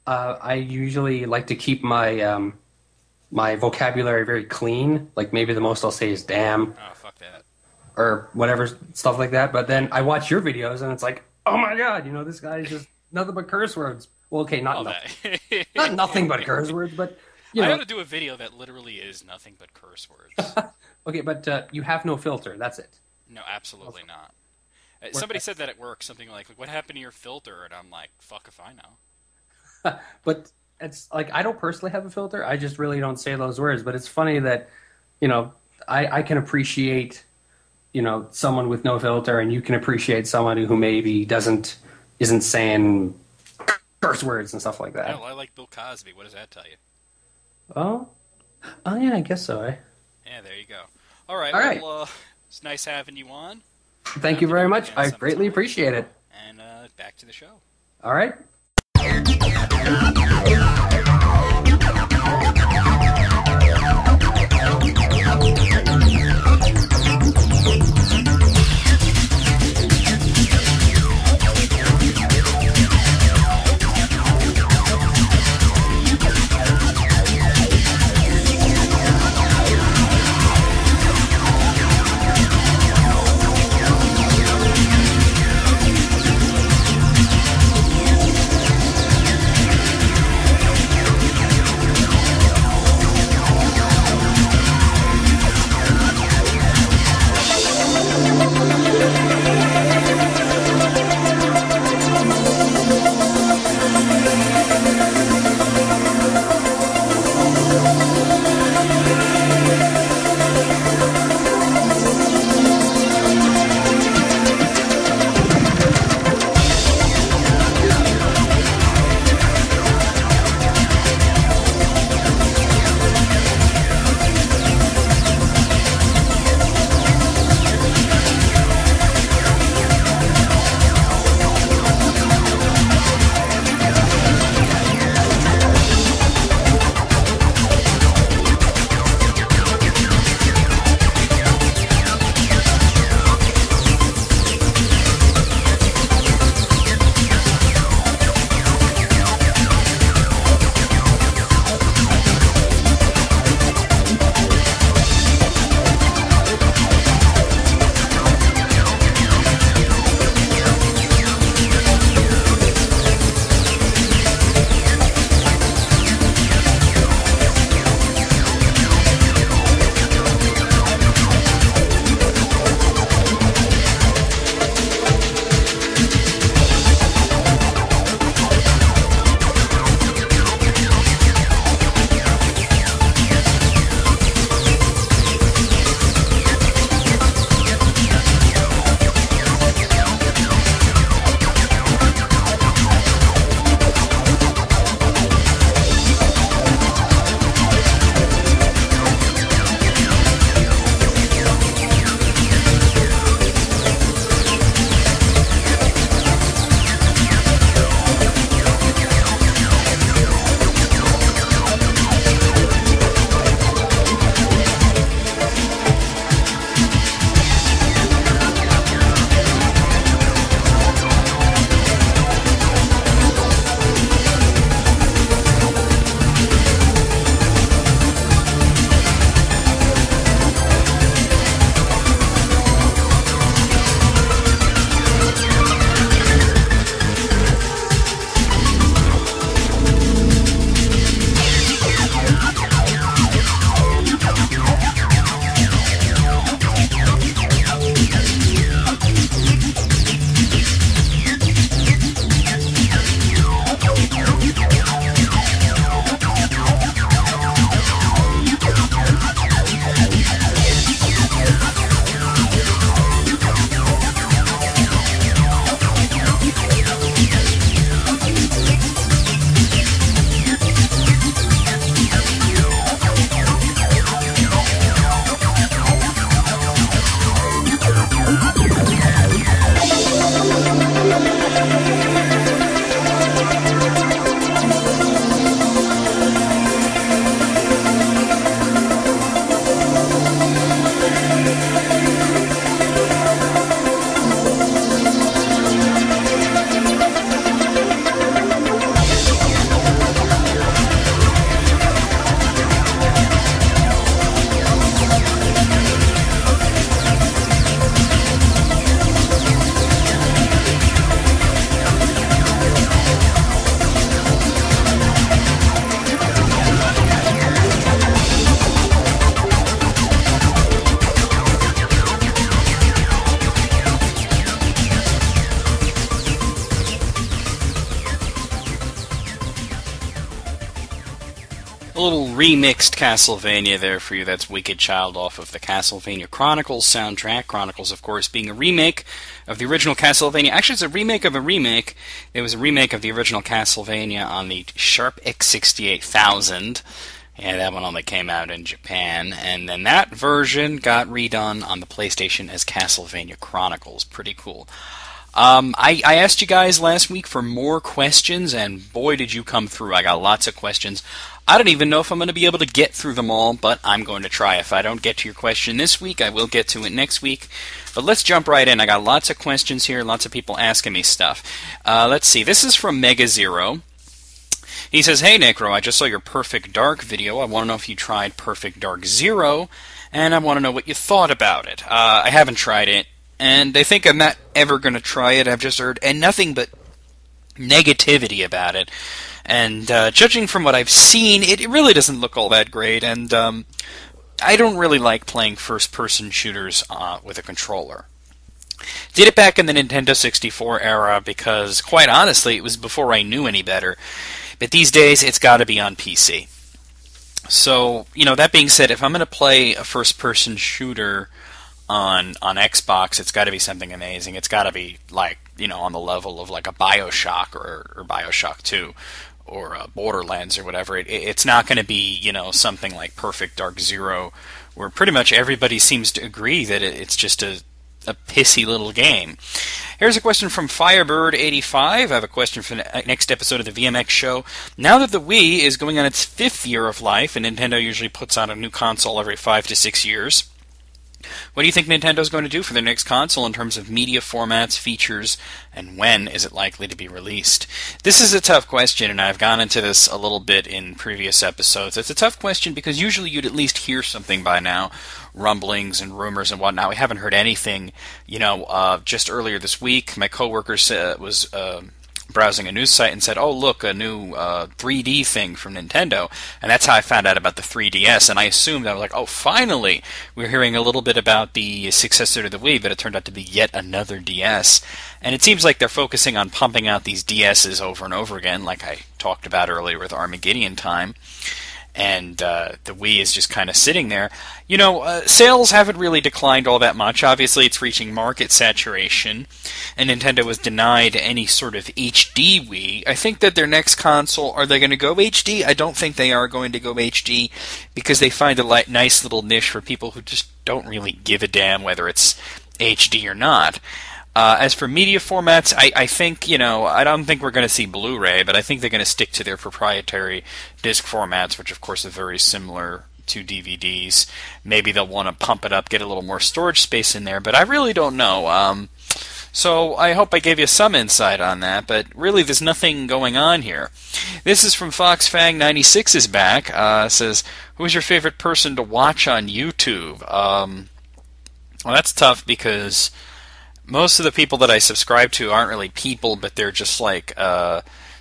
I usually like to keep my my vocabulary very clean. Like maybe the most I'll say is "damn." Oh, fuck that. Or whatever, stuff like that. But then I watch your videos, and it's like, oh my god, this guy is just nothing but curse words. Well, okay, not nothing but curse words, but I ought to do a video that literally is nothing but curse words. Okay, but you have no filter. That's it. No, absolutely not. Somebody said that at work, something like, what happened to your filter? And I'm like, fuck if I know. But it's like, I don't personally have a filter. I just really don't say those words. But it's funny that I can appreciate, someone with no filter, and you can appreciate someone who maybe isn't saying curse words and stuff like that. I like Bill Cosby. What does that tell you? Oh yeah, I guess so. Yeah, there you go. All right. Well, it's nice having you on. Thank you very much. I greatly appreciate it. And back to the show. All right. little remixed Castlevania there for you. That's Wicked Child off of the Castlevania Chronicles soundtrack. Chronicles, of course, being a remake of the original Castlevania. Actually, it's a remake of a remake. It was a remake of the original Castlevania on the Sharp X68000. Yeah, that one only came out in Japan. And then that version got redone on the PlayStation as Castlevania Chronicles. Pretty cool. I asked you guys last week for more questions, and boy, did you come through. I got lots of questions. I don't even know if I'm going to be able to get through them all, but I'm going to try. If I don't get to your question this week, I will get to it next week. But let's jump right in. I got lots of questions here, lots of people asking me stuff. Let's see. This is from Mega Zero. He says, "Hey, Necro, I just saw your Perfect Dark video. I want to know if you tried Perfect Dark Zero, and I want to know what you thought about it. I haven't tried it. And they think I'm not ever going to try it. I've just heard nothing but negativity about it. And judging from what I've seen, it really doesn't look all that great. And I don't really like playing first-person shooters with a controller. Did it back in the Nintendo 64 era because, quite honestly, it was before I knew any better. But these days, it's got to be on PC. So, that being said, if I'm going to play a first-person shooter on Xbox, it's got to be something amazing. It's got to be like, on the level of like a BioShock or BioShock 2 or Borderlands or whatever. It's not going to be, something like Perfect Dark Zero, where pretty much everybody seems to agree that it's just a pissy little game. Here's a question from Firebird85. I have a question for the next episode of the VMX show. Now that the Wii is going on its 5th year of life, and Nintendo usually puts out a new console every 5 to 6 years, what do you think Nintendo's going to do for their next console in terms of media formats, features, and when is it likely to be released? This is a tough question, and I've gone into this a little bit in previous episodes. It's a tough question because usually you'd at least hear something by now, rumblings and rumors and whatnot. We haven't heard anything. Just earlier this week, my coworker was browsing a news site and said, "Oh, look, a new 3D thing from Nintendo." And that's how I found out about the 3DS. And I assumed, I was like, oh, finally, we're hearing a little bit about the successor to the Wii, but it turned out to be yet another DS. And it seems like they're focusing on pumping out these DSs over and over again, like I talked about earlier with Armageddon Time. And the Wii is just kind of sitting there. Sales haven't really declined all that much. Obviously, it's reaching market saturation, and Nintendo was denied any sort of HD Wii. I think that their next console, are they going to go HD? I don't think they are going to go HD, because they find a nice little niche for people who just don't really give a damn whether it's HD or not. As for media formats, I think, I don't think we're going to see Blu-ray, but I think they're going to stick to their proprietary disc formats, which of course are very similar to DVDs. Maybe they'll want to pump it up, get a little more storage space in there, but I really don't know. So I hope I gave you some insight on that, but really there's nothing going on here. This is from FoxFang96 is back. Says, who's your favorite person to watch on YouTube? Well, that's tough because most of the people that I subscribe to aren't really people, but they're just like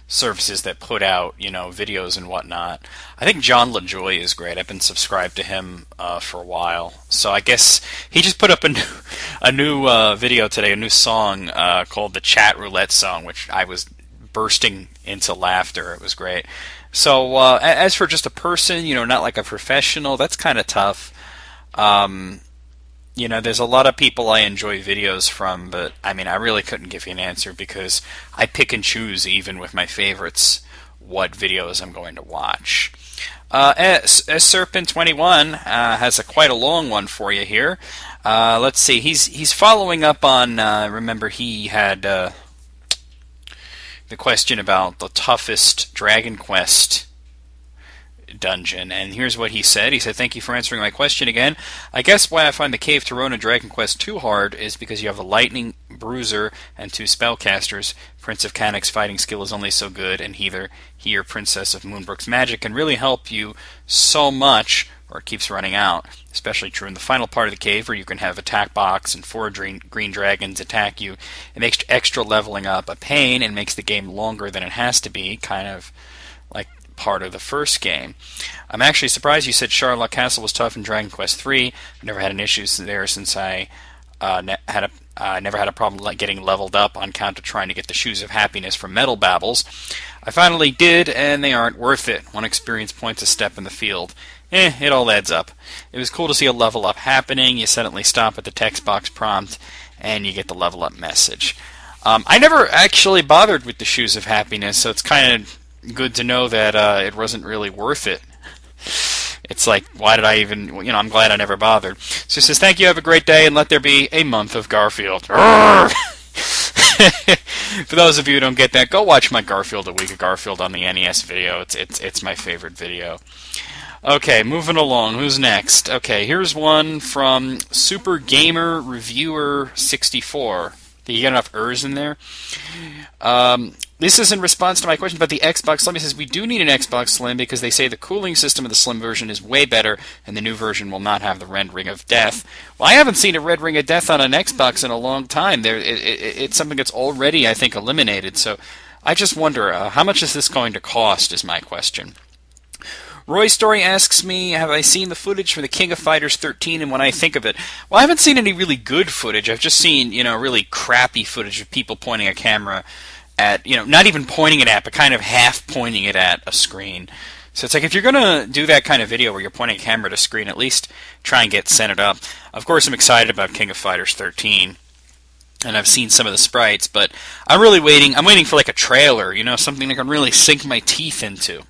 services that put out, videos and whatnot. I think John LaJoy is great. I've been subscribed to him for a while. So I guess he just put up a new video today, a new song called the Chat Roulette Song, which I was bursting into laughter. It was great. So as for just a person, not like a professional, that's kind of tough. There's a lot of people I enjoy videos from, but I really couldn't give you an answer because I pick and choose, even with my favorites, what videos I'm going to watch. Serpent21 has quite a long one for you here. Let's see. He's following up on. Remember, he had the question about the toughest Dragon Quest dungeon, and here's what he said. He said, "Thank you for answering my question again. I guess why I find the Cave to Rona Dragon Quest too hard is because you have a Lightning Bruiser and 2 spellcasters. Prince of Cannock's fighting skill is only so good, and he or Princess of Moonbrook's magic can really help you so much, or it keeps running out. Especially true in the final part of the cave, where you can have attack box and 4 green dragons attack you. It makes extra leveling up a pain and makes the game longer than it has to be, kind of like part of the first game. I'm actually surprised you said Charlotte Castle was tough in Dragon Quest III. I've never had an issue there since I had I never had a problem getting leveled up on count of trying to get the Shoes of Happiness from Metal Babbles. I finally did, and they aren't worth it. 1 experience point's a step in the field. It all adds up. It was cool to see a level up happening. You suddenly stop at the text box prompt, and you get the level up message. I never actually bothered with the Shoes of Happiness, so it's kind of good to know that it wasn't really worth it. It's like, why did I even, I'm glad I never bothered. So it says, thank you, have a great day, and let there be a month of Garfield. For those of you who don't get that, go watch my Garfield A Week of Garfield on the NES video. It's my favorite video. Okay, moving along. Who's next? Okay, here's one from Super Gamer Reviewer 64. Did you get enough ers in there? This is in response to my question about the Xbox Slim. He says, we do need an Xbox Slim because they say the cooling system of the Slim version is way better and the new version will not have the red ring of death. Well, I haven't seen a red ring of death on an Xbox in a long time. It's something that's already, I think, eliminated. So I just wonder, how much is this going to cost is my question. Roy Story asks me, have I seen the footage for the King of Fighters 13 and when I think of it? Well, I haven't seen any really good footage. I've just seen, really crappy footage of people pointing a camera at, not even pointing it at, but kind of half pointing it at a screen. So it's like, if you're going to do that kind of video where you're pointing a camera at a screen, at least try and get centered up. Of course, I'm excited about King of Fighters 13. And I've seen some of the sprites, but I'm waiting for like a trailer, something I can really sink my teeth into.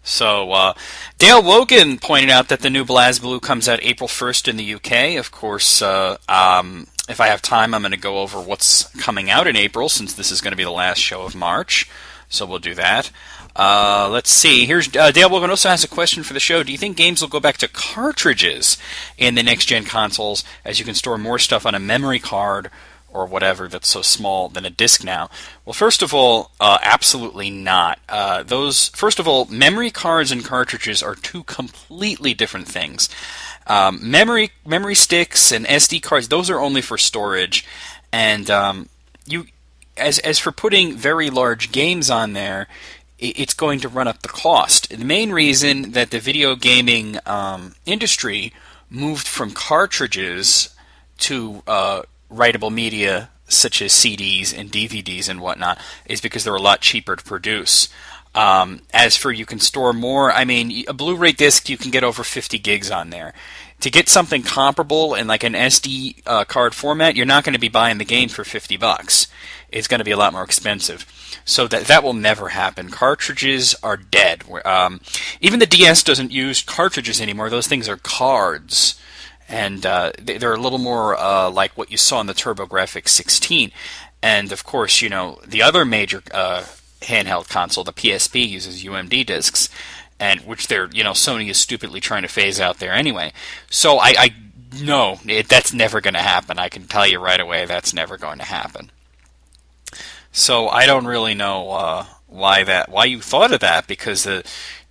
So, Dale Wogan pointed out that the new BlazBlue comes out April 1st in the UK. Of course, if I have time, I'm going to go over what's coming out in April, since this is going to be the last show of March. So we'll do that. Let's see. Here's Dale Wogan also has a question for the show. Do you think games will go back to cartridges in the next-gen consoles, as you can store more stuff on a memory card or whatever that's so small than a disc now? Well, first of all, absolutely not. First of all, memory cards and cartridges are two completely different things. Memory sticks and SD cards, those are only for storage. And as for putting very large games on there, it's going to run up the cost. The main reason that the video gaming industry moved from cartridges to writable media such as CDs and DVDs and whatnot is because they're a lot cheaper to produce. As for you can store more, a Blu-ray disc you can get over 50 gigs on there. To get something comparable in like an SD card format, you're not going to be buying the game for $50. It's going to be a lot more expensive. So that will never happen. Cartridges are dead. Even the DS doesn't use cartridges anymore. Those things are cards. And they're a little more like what you saw in the TurboGrafx 16. And, of course, the other major handheld console, the PSP, uses UMD discs, and which Sony is stupidly trying to phase out there anyway. So I know that's never going to happen. I can tell you right away that's never going to happen. So I don't really know why you thought of that, because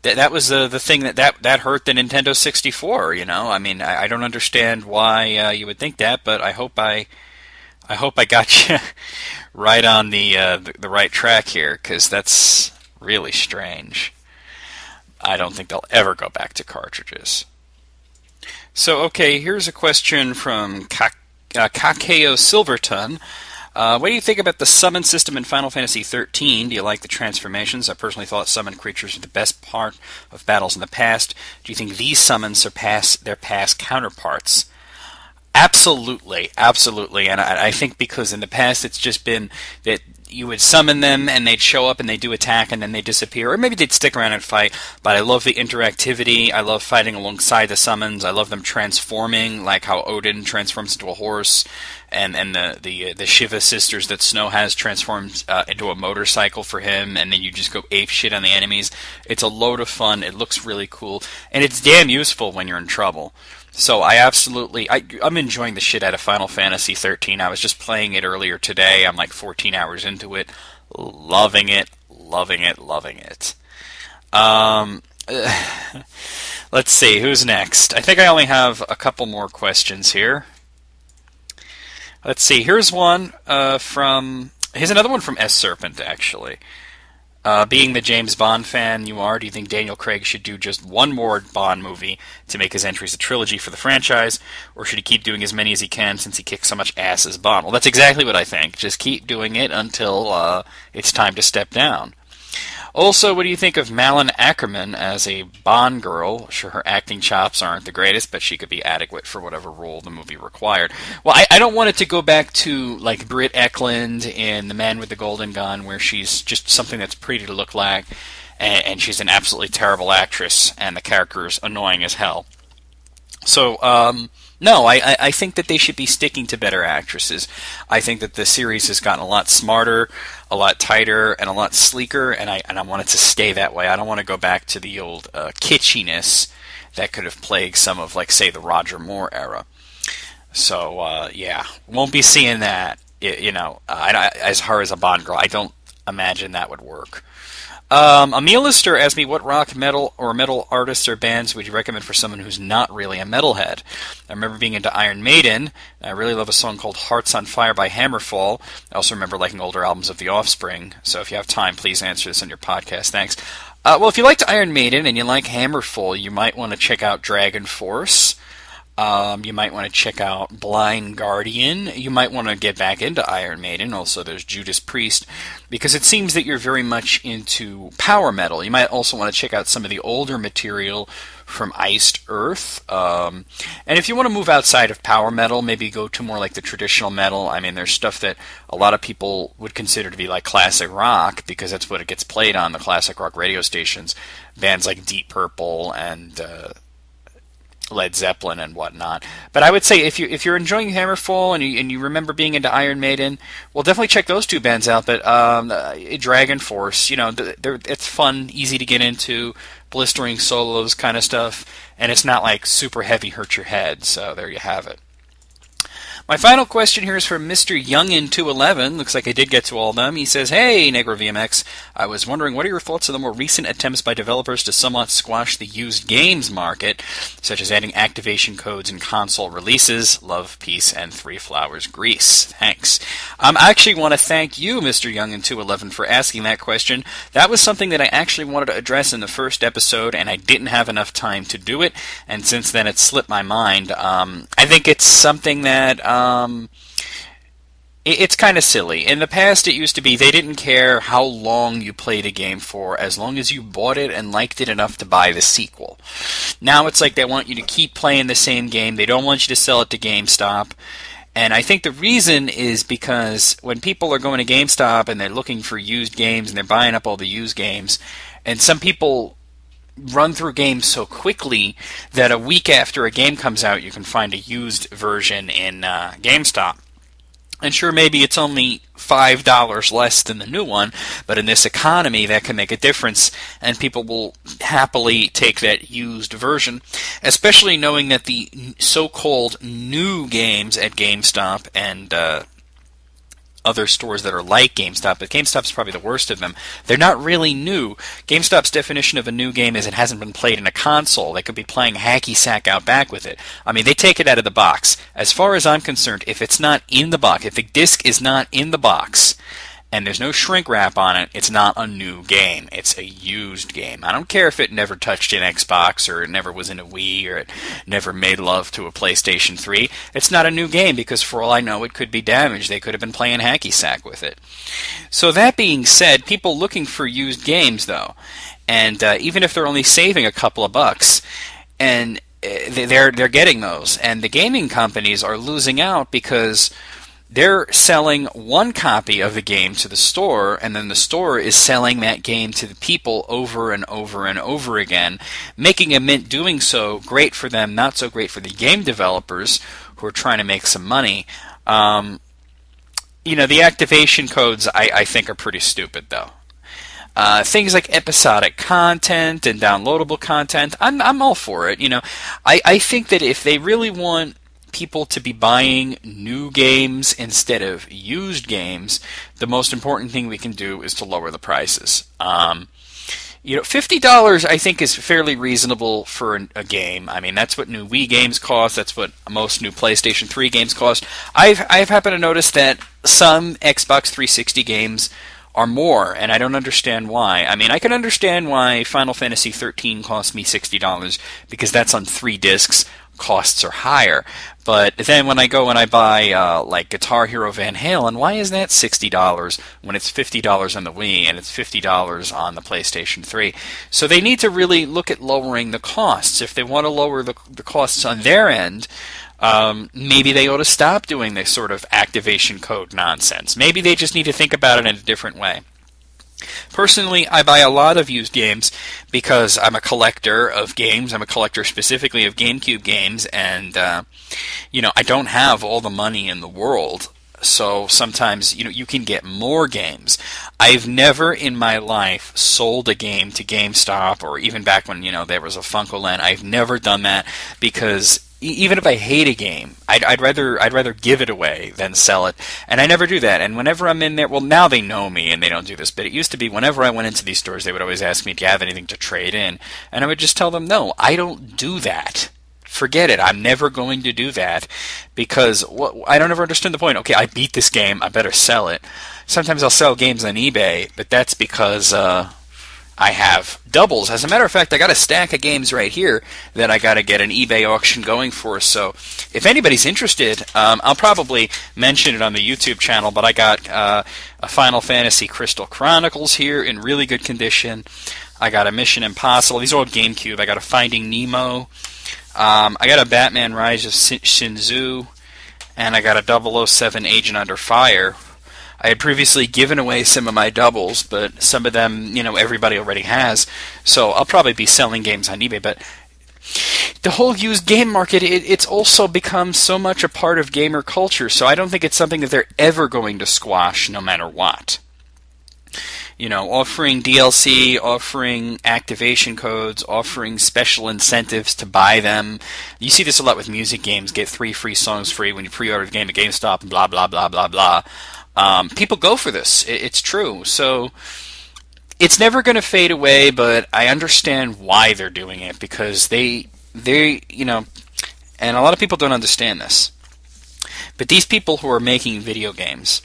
that was the thing that hurt the Nintendo 64. I don't understand why you would think that, but I hope I got you right on the right track here, because that's really strange. I don't think they'll ever go back to cartridges. So, okay, here's a question from Kakeo Silverton. What do you think about the summon system in Final Fantasy XIII? Do you like the transformations? I personally thought summon creatures were the best part of battles in the past. Do you think these summons surpass their past counterparts? Absolutely, absolutely. And I think because in the past it's just been that you would summon them and they'd show up and they do attack and then they disappear, or maybe they'd stick around and fight. But I love the interactivity. I love fighting alongside the summons. I love them transforming, like how Odin transforms into a horse, and the Shiva sisters that Snow has transformed into a motorcycle for him, and then you just go ape shit on the enemies. It's a load of fun. It looks really cool, and it's damn useful when you're in trouble. So I'm enjoying the shit out of Final Fantasy XIII. I was just playing it earlier today. I'm like 14 hours into it. Loving it, loving it, loving it. Let's see, who's next? I think I only have a couple more questions here. Let's see, here's one here's another one from S. Serpent, actually. Being the James Bond fan you are, do you think Daniel Craig should do just one more Bond movie to make his entries a trilogy for the franchise, or should he keep doing as many as he can since he kicks so much ass as Bond? Well, that's exactly what I think. Just keep doing it until it's time to step down. Also, what do you think of Malin Ackerman as a Bond girl? Sure, her acting chops aren't the greatest, but she could be adequate for whatever role the movie required. Well, I don't want it to go back to, like, Britt Eklund in The Man with the Golden Gun, where she's just something that's pretty to look like, and she's an absolutely terrible actress, and the character is annoying as hell. So, no, I think that they should be sticking to better actresses. I think that the series has gotten a lot smarter, a lot tighter, and a lot sleeker, and I want it to stay that way. I don't want to go back to the old kitschiness that could have plagued some of, like, say, the Roger Moore era. So, yeah, won't be seeing that, as her as a Bond girl. I don't imagine that would work. Emil Lister asked me, what rock, metal, or metal artists or bands would you recommend for someone who's not really a metalhead? I remember being into Iron Maiden. I really love a song called Hearts on Fire by Hammerfall. I also remember liking older albums of The Offspring. So if you have time, please answer this on your podcast. Thanks. Well, if you liked Iron Maiden and you like Hammerfall, you might want to check out Dragon Force. You might want to check out Blind Guardian. You might want to get back into Iron Maiden. Also, there's Judas Priest, because it seems that you're very much into power metal. You might also want to check out some of the older material from Iced Earth. And if you want to move outside of power metal, maybe go to more like the traditional metal. I mean, there's stuff that a lot of people would consider to be like classic rock, because that's what it gets played on the classic rock radio stations. Bands like Deep Purple and Led Zeppelin and whatnot. But I would say if you're enjoying Hammerfall and you remember being into Iron Maiden, well, definitely check those two bands out. But Dragon Force, it's fun, easy to get into, blistering solos kind of stuff, and it's not like super heavy, hurt your head. So there you have it. My final question here is from Mr. Youngin211. Looks like I did get to all of them. He says, hey, NecroVMX, I was wondering, what are your thoughts on the more recent attempts by developers to somewhat squash the used games market, such as adding activation codes in console releases? Love, peace, and 3 flowers, Greece. Thanks. I actually want to thank you, Mr. Youngin211, for asking that question. That was something that I actually wanted to address in the first episode, and I didn't have enough time to do it, and since then it slipped my mind. I think it's something that it's kind of silly. In the past, it used to be they didn't care how long you played a game for, as long as you bought it and liked it enough to buy the sequel. Now it's like they want you to keep playing the same game. They don't want you to sell it to GameStop. And I think the reason is because when people are going to GameStop and they're looking for used games and they're buying up all the used games, and some people run through games so quickly that a week after a game comes out, you can find a used version in GameStop. And sure, maybe it's only $5 less than the new one, but in this economy, that can make a difference, and people will happily take that used version, especially knowing that the so-called new games at GameStop and other stores that are like GameStop, but GameStop's probably the worst of them. They're not really new. GameStop's definition of a new game is it hasn't been played in a console. They could be playing hacky sack out back with it. I mean, they take it out of the box. As far as I'm concerned, if it's not in the box, if the disc is not in the box, and there's no shrink wrap on it, it's not a new game. It's a used game. I don't care if it never touched an Xbox, or it never was in a Wii, or it never made love to a PlayStation 3. It's not a new game, because for all I know, it could be damaged. They could have been playing hacky sack with it. So that being said, people looking for used games, though, and even if they're only saving a couple of bucks, and they're getting those, and the gaming companies are losing out because they're selling one copy of the game to the store, and then the store is selling that game to the people over and over and over again, making a mint doing so great for them, not so great for the game developers who are trying to make some money. The activation codes I think are pretty stupid, though. Things like episodic content and downloadable content, I'm all for it. I think that if they really want people to be buying new games instead of used games, the most important thing we can do is to lower the prices. $50 I think is fairly reasonable for a game. I mean, that's what new Wii games cost. That's what most new PlayStation 3 games cost. I've happened to notice that some Xbox 360 games are more, and I don't understand why. I mean, I can understand why Final Fantasy XIII cost me $60, because that's on 3 discs. Costs are higher. But then when I go and I buy, like, Guitar Hero Van Halen, why is that $60 when it's $50 on the Wii and it's $50 on the PlayStation 3? So they need to really look at lowering the costs. If they want to lower the costs on their end, maybe they ought to stop doing this sort of activation code nonsense. Maybe they just need to think about it in a different way. Personally, I buy a lot of used games because I'm a collector of games. I'm a collector specifically of GameCube games, and I don't have all the money in the world. So sometimes, you can get more games. I've never in my life sold a game to GameStop, or even back when, there was a FuncoLand. I've never done that because even if I hate a game, I'd rather give it away than sell it, and I never do that. And whenever I'm in there, well, now they know me and they don't do this, but it used to be whenever I went into these stores, they would always ask me, "Do you have anything to trade in?" And I would just tell them, "No, I don't do that. Forget it. I'm never going to do that because I don't ever understand the point. Okay, I beat this game. I better sell it." Sometimes I'll sell games on eBay, but that's because I have doubles. As a matter of fact, I got a stack of games right here that I got to get an eBay auction going for. So if anybody's interested, I'll probably mention it on the YouTube channel, but I got a Final Fantasy Crystal Chronicles here in really good condition. I got a Mission Impossible. These are all GameCube. I got a Finding Nemo. I got a Batman Rise of Shinzu. And I got a 007 Agent Under Fire. I had previously given away some of my doubles, but some of them, everybody already has. So I'll probably be selling games on eBay. But the whole used game market, it's also become so much a part of gamer culture. So I don't think it's something that they're ever going to squash no matter what. Offering DLC, offering activation codes, offering special incentives to buy them. You see this a lot with music games. Get 3 free songs free when you pre-order the game at GameStop and blah, blah, blah, blah, blah. People go for this. It's true. So it's never going to fade away, but I understand why they're doing it because they, and a lot of people don't understand this. But these people who are making video games,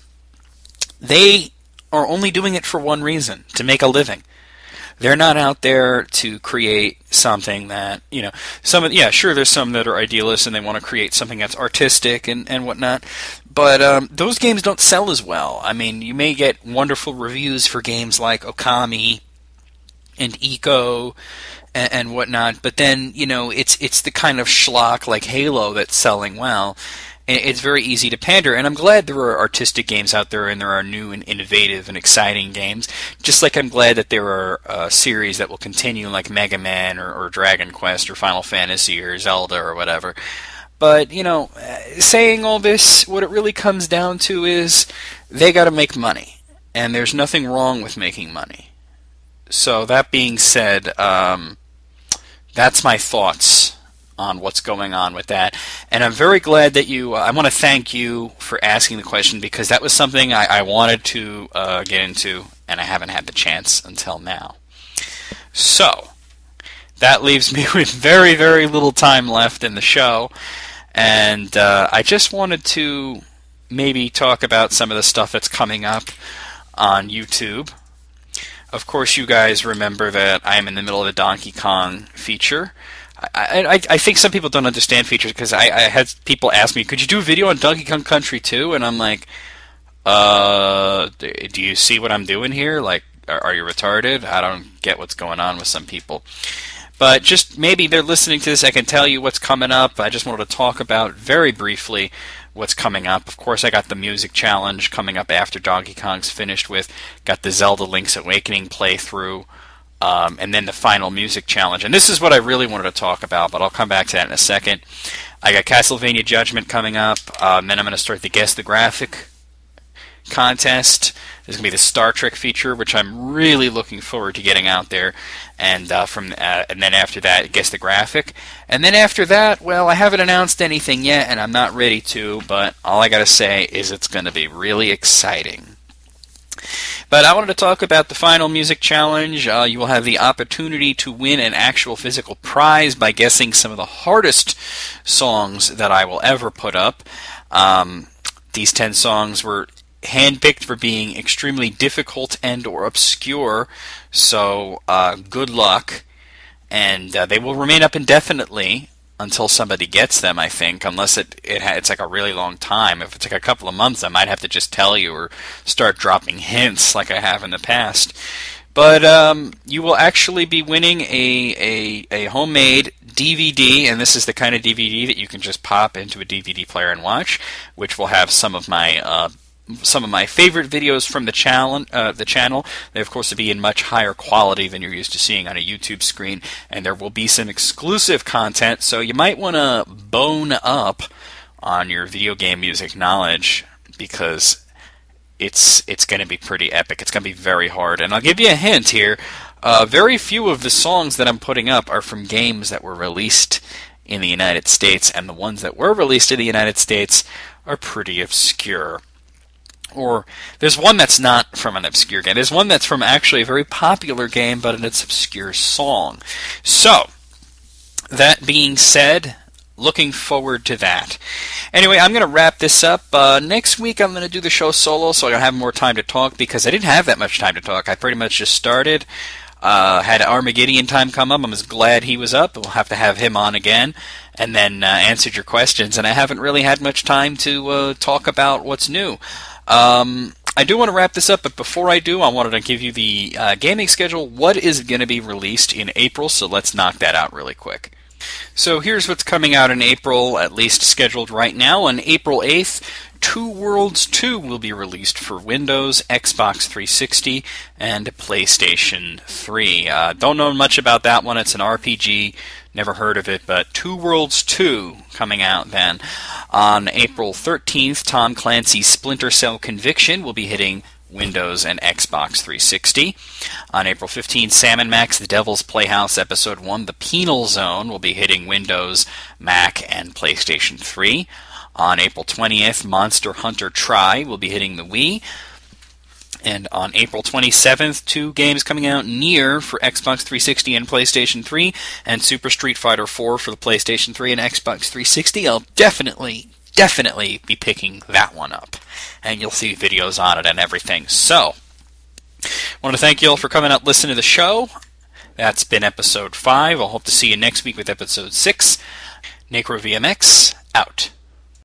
they are only doing it for one reason, to make a living. They're not out there to create something that, sure, there's some that are idealists and they want to create something that's artistic and whatnot, but those games don't sell as well. I mean, you may get wonderful reviews for games like Okami and Eco and whatnot, but then, it's the kind of schlock like Halo that's selling well. It's very easy to pander, and I'm glad there are artistic games out there and there are new and innovative and exciting games, just like I'm glad that there are series that will continue like Mega Man or Dragon Quest or Final Fantasy or Zelda or whatever. But, saying all this, what it really comes down to is they got to make money, and there's nothing wrong with making money. So that being said, that's my thoughts on what's going on with that. And I'm very glad that I want to thank you for asking the question because that was something I wanted to get into and I haven't had the chance until now. So, that leaves me with very, very little time left in the show. And I just wanted to maybe talk about some of the stuff that's coming up on YouTube. Of course, you guys remember that I am in the middle of a Donkey Kong feature. I think some people don't understand features because I had people ask me, could you do a video on Donkey Kong Country 2? And I'm like, do you see what I'm doing here? Like, are you retarded? I don't get what's going on with some people. But just maybe they're listening to this, I can tell you what's coming up. I just wanted to talk about very briefly what's coming up. Of course, I got the music challenge coming up after Donkey Kong's finished with. Got the Zelda Link's Awakening playthrough. And then the final music challenge. And this is what I really wanted to talk about, but I'll come back to that in a second. I got Castlevania Judgment coming up, then I'm going to start the Guess the Graphic contest. There's going to be the Star Trek feature, which I'm really looking forward to getting out there. And and then after that, Guess the Graphic. And then after that, well, I haven't announced anything yet, and I'm not ready to, but all I got to say is it's going to be really exciting. But I wanted to talk about the final music challenge. You will have the opportunity to win an actual physical prize by guessing some of the hardest songs that I will ever put up. These 10 songs were handpicked for being extremely difficult and or obscure, so good luck. And they will remain up indefinitely until somebody gets them, I think, unless it's like a really long time. If it's like a couple of months, I might have to just tell you or start dropping hints like I have in the past. But you will actually be winning a homemade DVD, and this is the kind of DVD that you can just pop into a DVD player and watch, which will have some of my favorite videos from the channel. They, of course, will be in much higher quality than you're used to seeing on a YouTube screen, and there will be some exclusive content, so you might want to bone up on your video game music knowledge, because it's going to be pretty epic. It's going to be very hard. And I'll give you a hint here. Very few of the songs that I'm putting up are from games that were released in the United States, and the ones that were released in the United States are pretty obscure. Or there's one that's not from an obscure game. There's one that's from actually a very popular game, but it's an obscure song. So, that being said, looking forward to that. Anyway, I'm going to wrap this up. Next week I'm going to do the show solo, so I'll have more time to talk, because I didn't have that much time to talk. I pretty much just started. Had Armageddon time come up. I'm just glad he was up. We'll have to have him on again, and then answered your questions. And I haven't really had much time to talk about what's new. I do want to wrap this up, but before I do, I wanted to give you the gaming schedule. What is going to be released in April, so let's knock that out really quick. So here's what's coming out in April, at least scheduled right now. On April 8th, Two Worlds 2 will be released for Windows, Xbox 360, and PlayStation 3. Don't know much about that one. It's an RPG. Never heard of it, but Two Worlds 2 coming out then. On April 13th, Tom Clancy's Splinter Cell Conviction will be hitting Windows and Xbox 360. On April 15th, Sam & Max The Devil's Playhouse Episode 1, The Penal Zone, will be hitting Windows, Mac, and PlayStation 3. On April 20th, Monster Hunter Tri will be hitting the Wii. And on April 27th, two games coming out, Nier for Xbox 360 and PlayStation 3, and Super Street Fighter 4 for the PlayStation 3 and Xbox 360. I'll definitely be picking that one up, and you'll see videos on it and everything. So, I want to thank you all for coming out, listening to the show. That's been episode 5. I'll hope to see you next week with episode 6. NecroVMX, out.